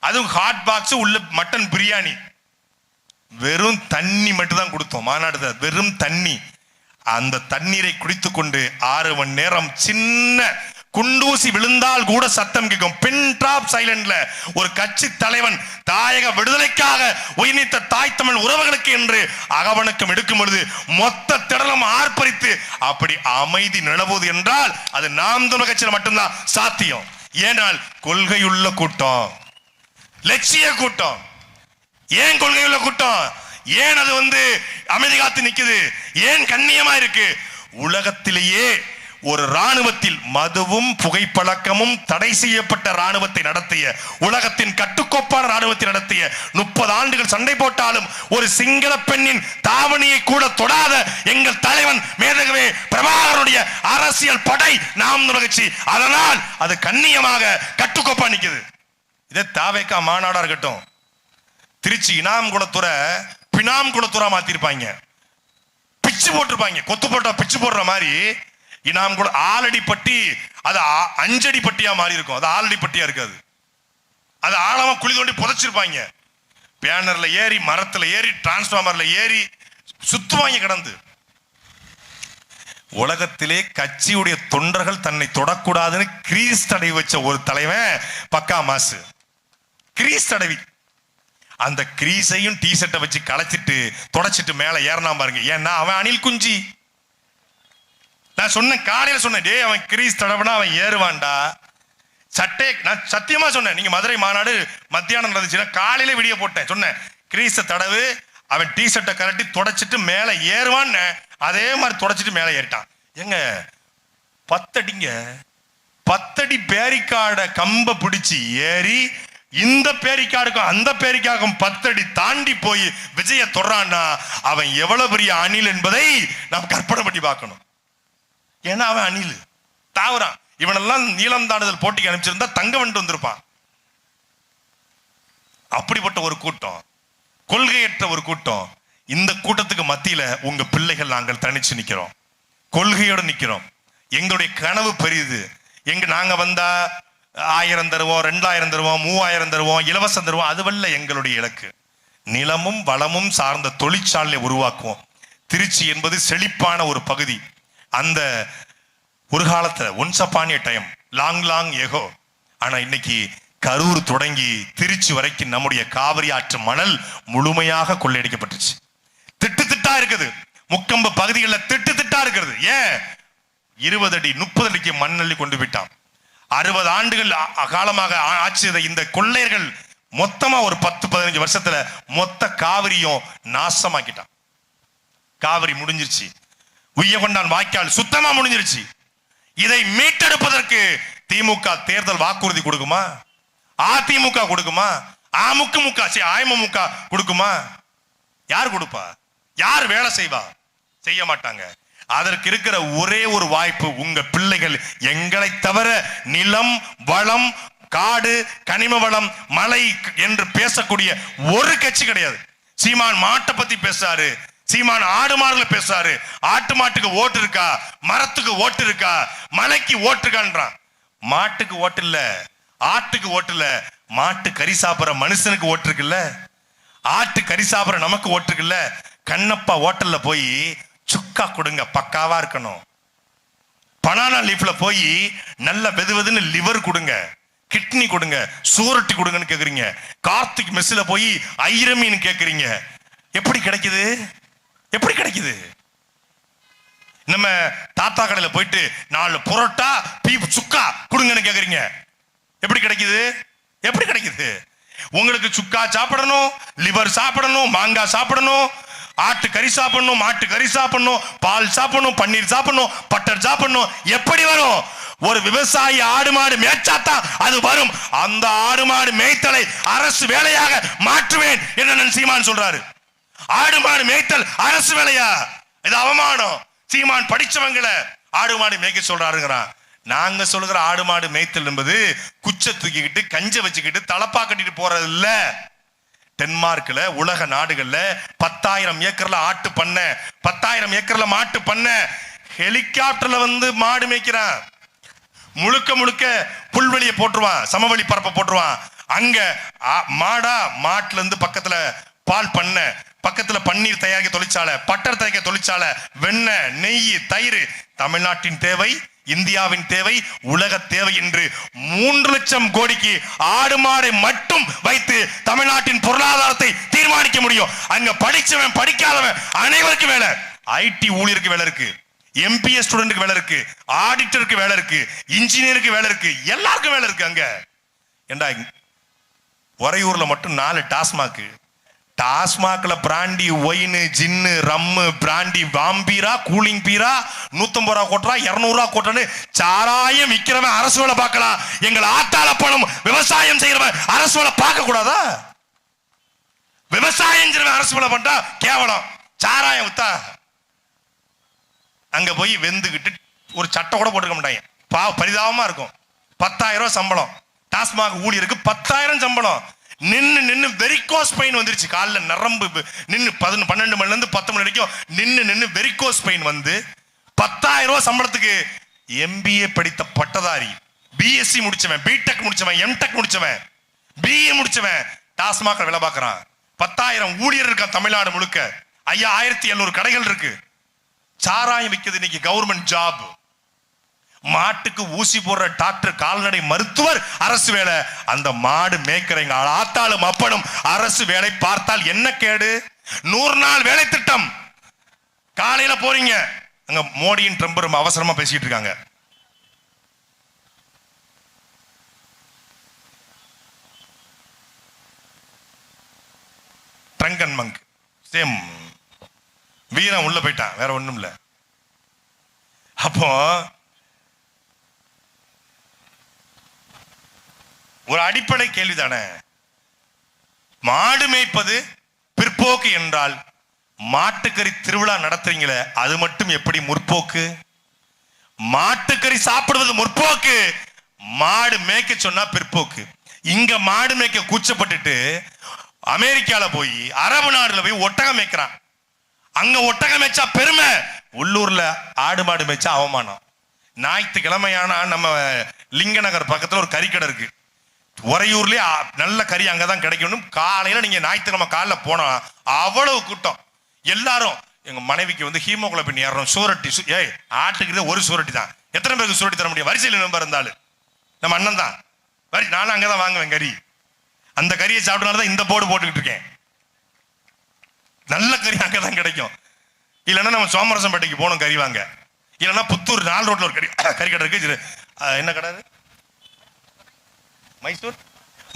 அதுவும் ஹாட் பாக்ஸ் உள்ள மட்டன் பிரியாணி. வெறும் தண்ணி மட்டும் தான் கொடுத்தோம் மாநாடு, வெறும் தண்ணி. அந்த தண்ணீரை குடித்துக் கொண்டு 6 மணி நேரம் சின்ன குண்டூசி விழுந்தால் கூட சத்தம் கேட்கும். பின் டிராப் சைலண்ட்ல ஒரு கட்சி தலைவன் தாயக விடுதலைக்காக உயிர்நீத்த தாய் தமிழ் உறவுகளுக்கு என்று அகவணக்கம் எடுக்கும் பொழுது மொத்த திடலம் ஆர்ப்பரித்து அப்படி அமைதி நிலவுவது என்றால் அது நாம் தமிழர் கட்சியில் மட்டும்தான் சாத்தியம். ஏனால் கொள்கையுள்ள கூட்டம், லட்சிய கூட்டம். ஏன் கொள்கையுள்ள கூட்டம்? ஏன் அது அமைதி காத்து நிக்குது? ஏன் கண்ணியமா இருக்கு? உலகத்திலேயே ஒரு ராணுவத்தில் மதுவும் புகைப்பழக்கமும் தடை செய்யப்பட்ட ராணுவத்தை நடத்திய, உலகத்தின் கட்டுக்கோப்பான ராணுவத்தை நடத்திய, 30 ஆண்டுகள் சண்டை போட்டாலும் ஒரு சிங்கள பெண்ணின் தாவணியை கூட தொடாத எங்கள் தலைவன் மேதகவே பிரபாகரனுடைய அரசியல் படை நாம் கட்சி. அதனால் அது கண்ணியமாக கட்டுக்கோப்பா நிக்குது. இதே தாவேக்கா மாநாடா இருக்கட்டும், திருச்சி இனாம் குளத்துறை பினாம் குளத்துறை மாத்திருப்பாங்க, பிச்சு போட்டிருப்பாங்க. கொத்து போட்டா பிச்சு போடுற மாதிரி இனாம் கூட ஆலடி பட்டி அது 5 அடி பட்டியா மாறி இருக்கும். அது ஆலடி பட்டியா இருக்காது, அது ஆழமா குழி தோண்டி புதைச்சிருப்பாங்க. பேனர்ல ஏறி, மரத்துல ஏறி, டிரான்ஸ்பார்மர்ல ஏறி, சுத்துவாங்க கிடந்து. உலகத்திலே கட்சியுடைய தொண்டர்கள் தன்னை தொடக்கூடாதுன்னு கிரீஸ் தடவி வச்ச ஒரு தலைவன் பக்கா மாசு. கிரீஸ் தடவி அந்த கிரீஸையும் டி ஷர்ட்டை வச்சு களைச்சிட்டு தொடச்சிட்டு மேல ஏறினா பாருங்க. ஏன்னா அவன் அணில் குஞ்சி. நான் சொன்ன காலையில சொன்னேன், டே அவன் கிரீஸ் தடவைனா அவன் ஏறுவான்டா. சட்டை நான் சத்தியமா சொன்னேன். நீங்க மதுரை மாநாடு மத்தியானம் நடந்துச்சுன்னா காலையில வீடியோ போட்டேன். சொன்னேன் கிரீஸ தடவு, அவன் டி ஷர்ட்டை கரட்டி தொடச்சிட்டு மேல ஏறுவான்னு. அதே மாதிரி தொடச்சிட்டு மேல ஏறிட்டான். எங்க 10 அடிங்க, 10 அடி பேரிக்காட கம்ப பிடிச்சி ஏறி இந்த பேரிக்காடுக்கும் அந்த பேரிக்காடும் 10 அடி தாண்டி போய் விஜய தொடரான்னா அவன் எவ்வளவு பெரிய அணில் என்பதை நாம் கற்பனை பண்ணி பார்க்கணும். ஏன்னா அவன் அணில் தாவறான். இவனெல்லாம் நீளம் தாண்டுதல் போட்டிக்கு அனுப்பிச்சிருந்தா தங்க வந்து வந்திருப்பான். அப்படிப்பட்ட ஒரு கூட்டம், கொள்கையற்ற ஒரு கூட்டம். இந்த கூட்டத்துக்கு மத்தியில உங்க பிள்ளைகள் நாங்கள் தனிச்சு நிக்கிறோம், கொள்கையோடு நிக்கிறோம். எங்களுடைய கனவு பெரியது. நாங்க வந்தா 1000 தருவோம், 2000 தருவோம், 3000 தருவோம், இலவசம் தருவோம். அதுவல்ல எங்களுடைய இலக்கு. நிலமும் வளமும் சார்ந்த தொழிற்சாலையை உருவாக்குவோம். திருச்சி என்பது செழிப்பான ஒரு பகுதி. அந்த ஒரு காலத்துல once upon a time, long ஏகோ. ஆனா இன்னைக்கு கரூர் தொடங்கி திருச்சி வரைக்கும் நம்முடைய காவிரி ஆற்று மணல் முழுமையாக கொள்ளையடிக்கப்பட்டுச்சு. திட்டா இருக்குது. முக்கொம்பு பகுதிகளில் திட்டா இருக்கிறது. ஏன் 20 அடி 30 அடிக்கு மண்ணள்ளி கொண்டு விட்டான். 60 ஆண்டுகள் காலமாக ஆட்சி இந்த கொள்ளையர்கள் மொத்தமா ஒரு 10-15 வருஷத்துல மொத்த காவிரியும் நாசமாக்கிட்டான். காவிரி முடிஞ்சிருச்சு. உய்யகொண்டான் வாய்க்கால் சுத்தமா முடிஞ்சிருச்சு. இதை மீட்டெடுப்பதற்கு திமுக தேர்தல் வாக்குறுதி கொடுக்குமா? அதிமுக கொடுக்குமா? அமமுக கொடுக்குமா? யார் கொடுப்பா? யார் வேலை செய்வா? செய்ய மாட்டாங்க. அதற்கு இருக்கிற ஒரே ஒரு வாய்ப்பு, உங்க பிள்ளைகள். எங்களை தவிர நிலம் வளம் காடு கனிம வளம் மலை என்று பேசக்கூடிய ஒரு கட்சி கிடையாது. சீமான் மாட்டை பத்தி பேசாரு, சீமான் ஆடு மாடுல பேசாரு. ஆட்டு மாட்டுக்கு ஓட்டு இருக்கா? மரத்துக்கு ஓட்டு இருக்கா? மலைக்கு ஓட்டு இருக்கான்றான். மாட்டுக்கு ஓட்டு இல்ல, ஆட்டுக்கு ஓட்டு இல்ல, மாட்டு கறி சாப்பிடுற மனுஷனுக்கு ஓட்டு இருக்குல்ல, ஆட்டு கறி சாப்பிடுற நமக்கு ஓட்டு இருக்குல்ல. கண்ணப்பா ஹோட்டல்ல போய் சுக்கா கொடுங்க, பக்காவா இருக்கணும். பனானா லீஃப்ல போய் நல்ல வெதுவெதுன்னு லிவர் கொடுங்க, கிட்னி கொடுங்க, சூரட்டி கொடுங்கன்னு கேக்குறீங்க. கார்த்திக் மெஸ்ல போய் ஐரமீன் கேக்குறீங்க. எப்படி கிடைக்குது? எப்படி கிடைக்குது? நம்ம தாத்தா கடையில போயிட்டு 4 புரோட்டா பீப் சுக்கா கொடுங்கன்னு கேக்குறீங்க. எப்படி கிடைக்குது? எப்படி கிடைக்குது? உங்களுக்கு சுக்கா சாப்பிடணும், லிவர் சாப்பிடணும், மாங்காய் சாப்பிடணும், ஆட்டு கறி சாப்பிடணும், மாட்டு கறி சாப்பிடணும், பால் சாப்பிடணும், பன்னீர் சாப்பிடணும், பட்டர் சாப்பிடணும். எப்படி வரும்? ஒரு விவசாயி ஆடு மாடு மேய்ச்சாத்தான் அது வரும். அந்த ஆடு மாடு மேய்த்தலை அரசு வேலையாக மாற்றுவேன் என்று சீமான் சொல்றாரு. ஆடு மாடு மேய்த்தல் அரசு வேலையா? இது அவமானம். சீமான் படிச்சவங்களை ஆடு மாடு மேய்க்க சொல்றாருங்கிறான். நாங்க சொல்லுகிற ஆடு மாடு மேய்த்தல் என்பது குச்சை தூக்கிக்கிட்டு கஞ்ச வச்சுக்கிட்டு தலப்பா கட்டிட்டு போறது இல்ல. டென்மார்க்ல உலக நாடுகள்ல 10,000 ஏக்கர்ல ஆட்டு பண்ண, 10,000 ஏக்கர்ல மாட்டு பண்ண, ஹெலிகாப்டர்ல வந்து மாடு மேய்க்கிறான். முழுக்க முழுக்க புல்வெளியை போட்டுருவான், சமவெளி பரப்ப போட்டுருவான். அங்க மாடா மாட்டுல இருந்து பக்கத்துல பால் பண்ண, பக்கத்துல பன்னீர் தயாரிக்க தொழிற்சாலை, பட்டர் தயாரிக்க தொழிற்சாலை, வெண்ணெய் நெய் தயிர். தமிழ்நாட்டின் தேவை, இந்தியாவின் தேவை, உலக தேவை என்று 3 லட்சம் கோடிக்கு ஆடு மாடை மட்டும் வைத்து தமிழ்நாட்டின் பொருளாதாரத்தை தீர்மானிக்க முடியும். அங்க படிச்சவன் படிக்காதவன் அனைவருக்கும் வேலை. ஐடி ஊழியருக்கு வேலை இருக்கு, எம்பிஎஸ் ஸ்டூடெண்ட்க்கு வேலை இருக்கு, ஆடிட்டருக்கு வேலை இருக்கு, இன்ஜினியருக்கு வேலை இருக்கு, எல்லாருக்கும் வேலை இருக்கு. அங்க ஏண்டா உறையூர்ல மட்டும் 4 டாஸ்மாக். டாஸ்மாக்ல பிராண்டி ஒயின் ஜின்னு ரம்மு பிராண்டி வாம்பீரா கூலிங் பீரா 150 ரூபா கோட்டா 200 ரூபா கோட்டன்னு சாராயம் விற்கிறவன் அரசு வேலை பார்க்கலாம். எங்கள் ஆட்டாள பணம் விவசாயம் செய்யறவன் அரசு வேலை பார்க்க கூடாதா? விவசாயம் செய்யறவன் அரசு வேலை பண்ணா கேவலம். சாராயம் வித்தா அங்க போய் வெந்துகிட்டு ஒரு சட்டை கூட போட்டுக்க மாட்டாங்க. பரிதாபமா இருக்கும். 10,000 ரூபாய் சம்பளம். டாஸ்மாக் ஊழியருக்கு 10,000 சம்பளம். நின்னு வெரிகோஸ் பெயின் வந்துருச்சு. காலில் நரம்பு நின்று 12 மணில இருந்து 10 மணி வரைக்கும் நின்னு வெரிகோஸ் பெயின் வந்து 10,000 ரூபாய் சம்பளத்துக்கு எம்பிஏ படித்த பட்டதாரி, பிஎஸ்சி முடிச்சவன், பிடெக் முடிச்சவன், எம்டெக் முடிச்சவன், பிஏ முடிச்சவன் டாஸ்மாக் வேலை பார்க்கறான். 10,000 ஊழியர் இருக்கான் தமிழ்நாடு முழுக்க. 5700 கடைகள் இருக்கு. சாராயம் விற்கிறது இன்னைக்கு கவர்மெண்ட் ஜாப். மாட்டுக்கு ஊசி போடுற டாக்டர், கால்நடை மருத்துவர் அரசு வேலை. அந்த மாடு மேய்க்கிறவங்க ஆத்தாளும் அப்பனும் அரசு வேலை பார்த்தால் என்ன கேடு? 100 நாள் வேலை திட்டம். காலையில போறீங்க, அங்க மோடியின் ட்ரம்ப் ரொம்ப அவசரமா பேசிட்டு இருக்காங்க. ட்ரங்கன் மங்க் சேம் வீரன் உள்ள போயிட்டான், வேற ஒண்ணும் இல்ல. அப்போ ஒரு அடிப்படை கேள்விதானே, மாடு மேய்ப்பது பிற்போக்கு என்றால் மாட்டுக்கறி திருவிழா நடத்துறீங்களே அது மட்டும் எப்படி முற்போக்கு? மாட்டுக்கறி சாப்பிடுவது முற்போக்கு, மாடு மேய்க்க சொன்னா பிற்போக்கு. இங்க மாடு மேய்க்க கூச்சப்பட்டுட்டு அமெரிக்கால போய் அரபு நாடுல போய் ஒட்டகம் மேய்க்கிறான். அங்க ஒட்டகம் மேய்ச்சா பெருமை, உள்ளூர்ல ஆடு மாடு மேய்ச்சா அவமானம். ஞாயிற்றுக்கிழமையானா நம்ம லிங்க நகர் பக்கத்துல ஒரு கறிக்கடை இருக்கு. உறையூர்லயே நல்ல கறி அங்கதான் கிடைக்கணும். காலையில நீங்க ஞாயிற்றுக்கிழமை காலைல போனா அவ்வளவு கூட்டம். எல்லாரும் எங்க மனைவிக்கு வந்து ஹீமோகுளோபின் ஏறணும், சூரட்டி. ஏய், ஆட்டுக்கு ஒரு சூரட்டி தான், எத்தனை பேருக்கு சூரட்டி தர முடியும்? வரிசையில் நம்பர் இருந்தாலும் நம்ம அண்ணன் தான் வரி, நானும் அங்கதான் வாங்குவேன் கறி. அந்த கறியை சாப்பிட்டனாலதான் இந்த போர்டு போட்டுக்கிட்டு இருக்கேன். நல்ல கறி அங்கதான் கிடைக்கும். இல்லைன்னா நம்ம சோமரசம்பேட்டைக்கு போகணும் கறி வாங்க. இல்லைன்னா புத்தூர் 4 ரோட்ல ஒரு கறி கடை இருக்கு. என்ன கடை?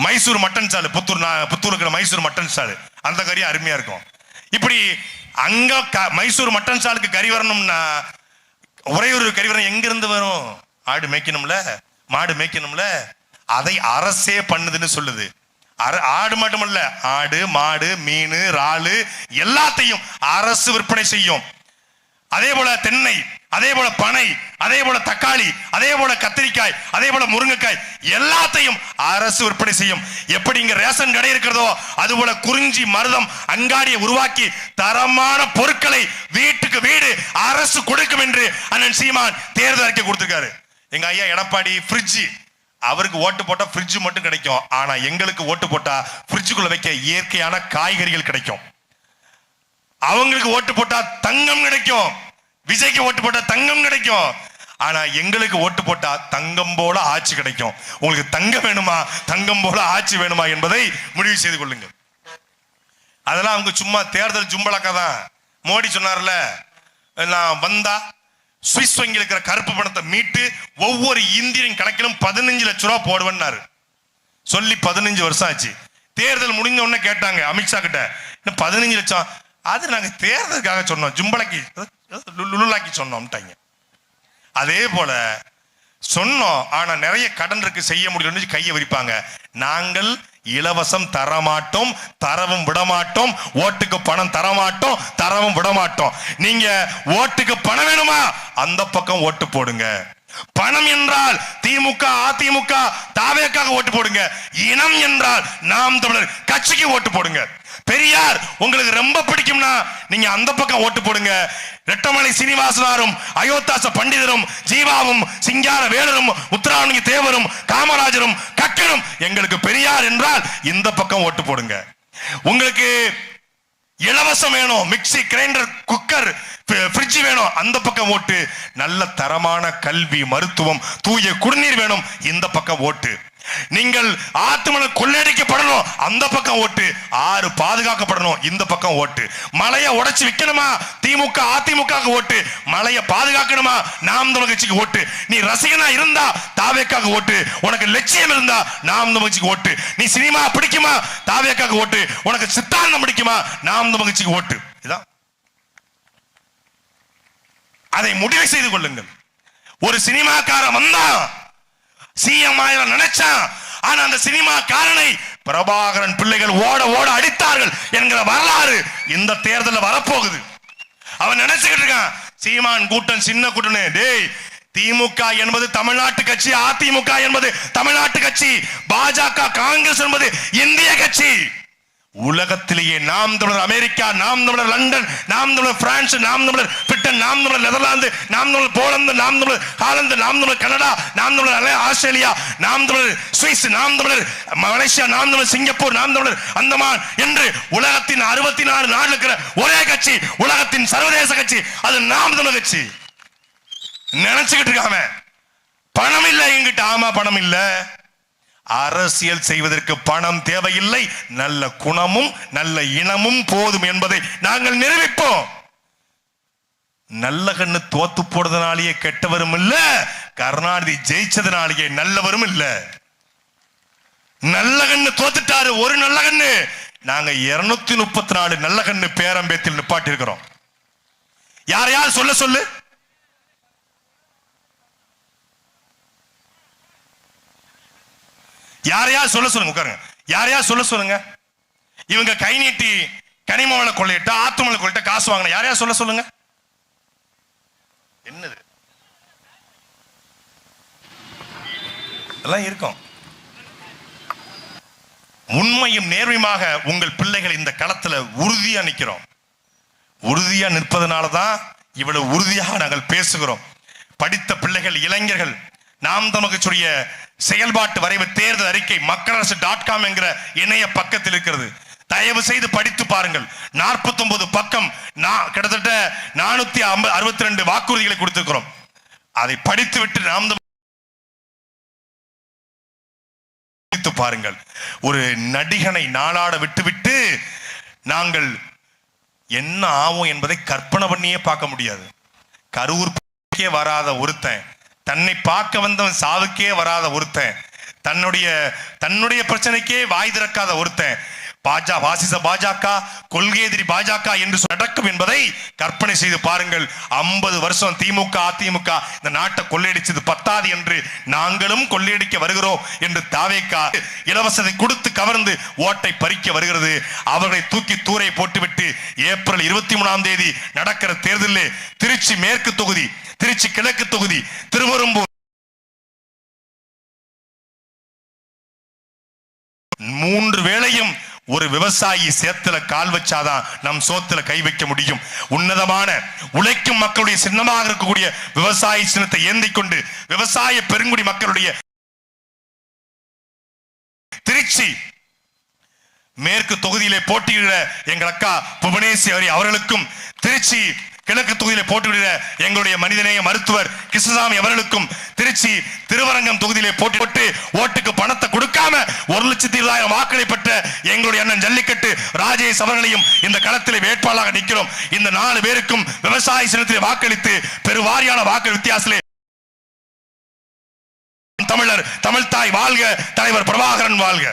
மைசூர் மட்டன் சாலு. புத்தூர் இருக்கிற மைசூர் மட்டன் சாலு, அந்த கறி அருமையா இருக்கும். இப்படி அங்க மைசூர் மட்டன் சாலுக்கு கறி வரணும்னா உறையூர் கறி வரணும். எங்க இருந்து வரும்? ஆடு மேய்க்கணும்ல, மாடு மேய்க்கணும்ல. அதை அரசே பண்ணுதுன்னு சொல்லுது. ஆடு மட்டுமல்ல, ஆடு மாடு மீன் இறாலு எல்லாத்தையும் அரசு விற்பனை செய்யும். அதே போல தென்னை, அதே போல பனை, அதே போல தக்காளி, அதே போல கத்திரிக்காய், அதே போல முருங்கைக்காய் எல்லாத்தையும் அரசு விற்பனை செய்யும். எப்படி இங்க ரேஷன் கடை இருக்கிறதோ அது போல குறிஞ்சி மருதம் அங்காடியை உருவாக்கி தரமான பொருட்களை வீட்டுக்கு வீடு அரசு கொடுக்கும் என்று அண்ணன் சீமான் தேர்தல் அறிக்கை கொடுத்திருக்காரு. எங்க ஐயா எடப்பாடி ஃப்ரிட்ஜ், அவருக்கு ஓட்டு போட்டா ஃப்ரிட்ஜ் மட்டும் கிடைக்கும். ஆனா எங்களுக்கு ஓட்டு போட்டா ஃப்ரிட்ஜுக்குள்ள வைக்க இயற்கையான காய்கறிகள் கிடைக்கும். அவங்களுக்கு ஓட்டு போட்டா தங்கம் கிடைக்கும். விஜய்க்கு ஓட்டு போட்டா தங்கம் கிடைக்கும். ஆனா எங்களுக்கு ஓட்டு போட்டா தங்கம் போல ஆட்சி கிடைக்கும். உங்களுக்கு தங்கம் வேணுமா, தங்கம் போல ஆட்சி வேணுமா என்பதை முடிவு செய்து கொள்ளுங்க. அதெல்லாம் அவங்க சும்மா தேர்தல் ஜும்பலக்கா தான். மோடி சொன்னார்ல, நான் வந்தா சுவிஸ் வங்கியில் இருக்கிற கருப்பு பணத்தை மீட்டு ஒவ்வொரு இந்தியன் கணக்கிலும் 15 லட்சம் ரூபாய் போடுவேன்னாரு. சொல்லி 15 வருஷம் ஆச்சு. தேர்தல் முடிஞ்ச உடனே கேட்டாங்க அமித்ஷா கிட்ட, 15 லட்சம் அது நாங்க தேர்தலுக்காக சொன்னோம், ஜும்பலக்கி லுலாக்கி சொன்னோம்ட்டாங்க. அதே போல சொன்னோம், ஆனா நிறைய கடன் இருக்கு செய்ய முடியலன்னு கையை விரிப்பாங்க. நாங்கள் இலவசம் தரமாட்டோம், தரவும் விடமாட்டோம். ஓட்டுக்கு பணம் தரமாட்டோம், தரவும் விடமாட்டோம். நீங்க ஓட்டுக்கு பணம் வேணுமா, அந்த பக்கம் ஓட்டு போடுங்க. பணம் என்றால் திமுக அதிமுக தாவேக்காக ஓட்டு போடுங்க. இனம் என்றால் நாம் தமிழர் கட்சிக்கு ஓட்டு போடுங்க. பெரியார் உங்களுக்கு ரொம்ப பிடிக்கும்னா நீங்க அந்த பக்கம் ஓட்டு போடுங்க. ரெட்டமலை சீனிவாசனாரும் அயோத்தாச பண்டிதரும் ஜீவாவும் சிங்கார வேலரும் உத்தராவணி தேவரும் காமராஜரும் கக்கனும் எங்களுக்கு பெரியார் என்றால் இந்த பக்கம் ஓட்டு போடுங்க. உங்களுக்கு இலவசம் வேணும், மிக்சி கிரைண்டர் குக்கர் ஃப்ரிட்ஜ் வேணும், அந்த பக்கம் ஓட்டு. நல்ல தரமான கல்வி மருத்துவம் தூய குடிநீர் வேணும், இந்த பக்கம் ஓட்டு. நீங்கள் ஆத்துமணல் கொள்ளையடிக்கப்படணும், அந்த பக்கம் ஓட்டு. ஆறு பாதுகாக்கப்படணும், இந்த பக்கம் ஓட்டு. மலையை உடைச்சு விற்கணுமா, திமுக அதிமுக ஓட்டு. மலையை பாதுகாக்கணுமா, நாம் தமிழர் கட்சிக்கு ஓட்டு. நீ ரசிகனா இருந்தா தாவேக்காக ஓட்டு. உனக்கு லட்சியம் இருந்தா நாம் தமிழர் கட்சிக்கு ஓட்டு. நீ சினிமா பிடிக்குமா, தாவேக்காக ஓட்டு. உனக்கு சித்தாந்தம் பிடிக்குமா, நாம் தமிழர் கட்சிக்கு ஓட்டு. இதான், அதை முடிவு செய்து கொள்ளுங்கள். ஒரு சினிமாக்காரன் வந்தா சிஎம் நினைச்சான், ஆனா அந்த சினிமாக்காரனை பிரபாகரன் பிள்ளைகள் ஓட ஓட அடித்தார்கள் என்கிற வரலாறு இந்த தேர்தலில் வரப்போகுது. அவன் நினைச்சுக்கிட்டு இருக்கான் சீமான் கூட்டம் சின்ன கூட்டம். டேய், திமுக என்பது தமிழ்நாட்டு கட்சி, அதிமுக என்பது தமிழ்நாட்டு கட்சி, பாஜக காங்கிரஸ் என்பது இந்திய கட்சி. உலகத்திலேயே நாம் தமிழர் அமெரிக்கா, நாம் தமிழர் லண்டன், நாம் தமிழர் பிரான்ஸ், நாம் தமிழர் பிரிட்டன், நாம் தமிழர் நெதர்லாந்து, நாம் தமிழர் போலந்து, நாம் தமிழர் ஹாலந்து, நாம் தமிழர் கனடா, நாம் தமிழர் ஆஸ்திரேலியா, நாம் தமிழர் சுவிஸ், நாம் தமிழர் மலேசியா, நாம் தமிழர் சிங்கப்பூர், நாம் தமிழர் அந்தமான் என்று உலகத்தின் 64 நாடு இருக்கிற ஒரே கட்சி உலகத்தின் சர்வதேச கட்சி, அது நாம் தமிழர் கட்சி. நினைச்சுக்கிட்டு இருக்காம பணம் இல்லை எங்கிட்ட. ஆமா, பணம் இல்ல. அரசியல் செய்வதற்கு பணம் தேவையில்லை, நல்ல குணமும் நல்ல இனமும் போதும் என்பதை நாங்கள் நிரூபிப்போம். நல்ல கண்ணு தோத்து போடுறதுனாலேயே கெட்டவரும் இல்ல, கருணாநிதி ஜெயிச்சதுனாலேயே நல்லவரும் இல்ல. நல்ல கண்ணு தோத்துட்டாரு, ஒரு நல்ல கண்ணு. நாங்க 234 நல்ல கண்ணு பேரம்பேத்தில் நிப்பாட்டி இருக்கிறோம். யாரையாவது சொல்லு. யாரையா சொல்லுங்க, உட்காருங்க. யாரையா சொல்லுங்க. இவங்க கை நீட்டி கனிமவள கொள்ளையிட்ட, ஆத்துமலை கொள்ளையிட்ட காசு வாங்கின யாரையா சொல்லுங்க. என்னது எல்லாம் இருக்கும். உண்மையும் நேர்மையாக உங்கள் பிள்ளைகள் இந்த களத்துல உறுதியா நிக்கிறோம். உறுதியா நிற்பதனாலதான் இவ்வளவு உறுதியாக நாங்கள் பேசுகிறோம். படித்த பிள்ளைகள், இளைஞர்கள், நாம் தமக்கு சொல்லிய செயல்பாட்டு வரைவு தேர்தல் அறிக்கை மக்களரசு.com என்கிற இணைய பக்கத்தில் இருக்கிறது. தயவு செய்து படித்து பாருங்கள். 49 பக்கம், கிட்டத்தட்ட 462 வாக்குறுதிகளை கொடுத்திருக்கிறோம். அதை படித்துவிட்டு நாம் பாருங்கள். ஒரு நடிகனை நாளாட விட்டுவிட்டு நாங்கள் என்ன ஆவோம் என்பதை கற்பனை பண்ணியே பார்க்க முடியாது. கரூர்க்கே வராத ஒருத்தன், தன்னை பார்க்க வந்தவன் சாவுக்கே வராத ஒருத்தன், தன்னுடைய பிரச்சனைக்கே வாய் திறக்காத ஒருத்தன், பாஜக கொள்கை எதிரி பாஜக என்று நடக்கும் என்பதை கற்பனை செய்து பாருங்கள். 50 வருஷம் திமுக அதிமுக இந்த நாட்டை கொள்ளையடிச்சது பத்தாது என்று நாங்களும் கொள்ளையடிக்க வருகிறோம் என்று தாவேகா இலவசத்தை கொடுத்து கவர்ந்து ஓட்டை பறிக்க வருகிறது. அவர்களை தூக்கி தூரை போட்டுவிட்டு ஏப்ரல் 23ஆம் தேதி நடக்கிற தேர்தலில் திருச்சி மேற்கு தொகுதி, திருச்சி கிழக்கு தொகுதி, திருவெரும்பூர் 3 வேளையும் ஒரு விவசாயி சேத்துல கால் வச்சாதான் நம் சோத்துல கை வைக்க முடியும். உன்னதமான உழைக்கும் மக்களுடைய சின்னமாக இருக்கக்கூடிய விவசாயி சின்னத்தை ஏந்திக் கொண்டு விவசாய பெருங்குடி மக்களுடைய திருச்சி மேற்கு தொகுதியிலே போட்டியிட எங்கள் அக்கா புவனேஸ்வரி அவர்களுக்கும், திருச்சி கிழக்கு தொகுதியிலே போட்டியிட எங்களுடைய மனிதநேய மருத்துவர் கிருஷ்ணசாமி அவர்களுக்கும், திருச்சி திருவரங்கம் தொகுதியிலே போட்டு ஓட்டுக்கு பணத்தை கொடுக்காம 1,20,000 வாக்களை பெற்ற எங்களுடைய அண்ணன் ஜல்லிக்கட்டு ராஜேஷ் அவர்களையும் இந்த களத்தில் வேட்பாளராக நிற்கிறோம். இந்த 4 பேருக்கும் விவசாய சின்னத்தில் வாக்களித்து பெருவாரியான வாக்கு வித்தியாசத்திலே தமிழர் தமிழ்தாய் வாழ்க, தலைவர் பிரபாகரன் வாழ்க.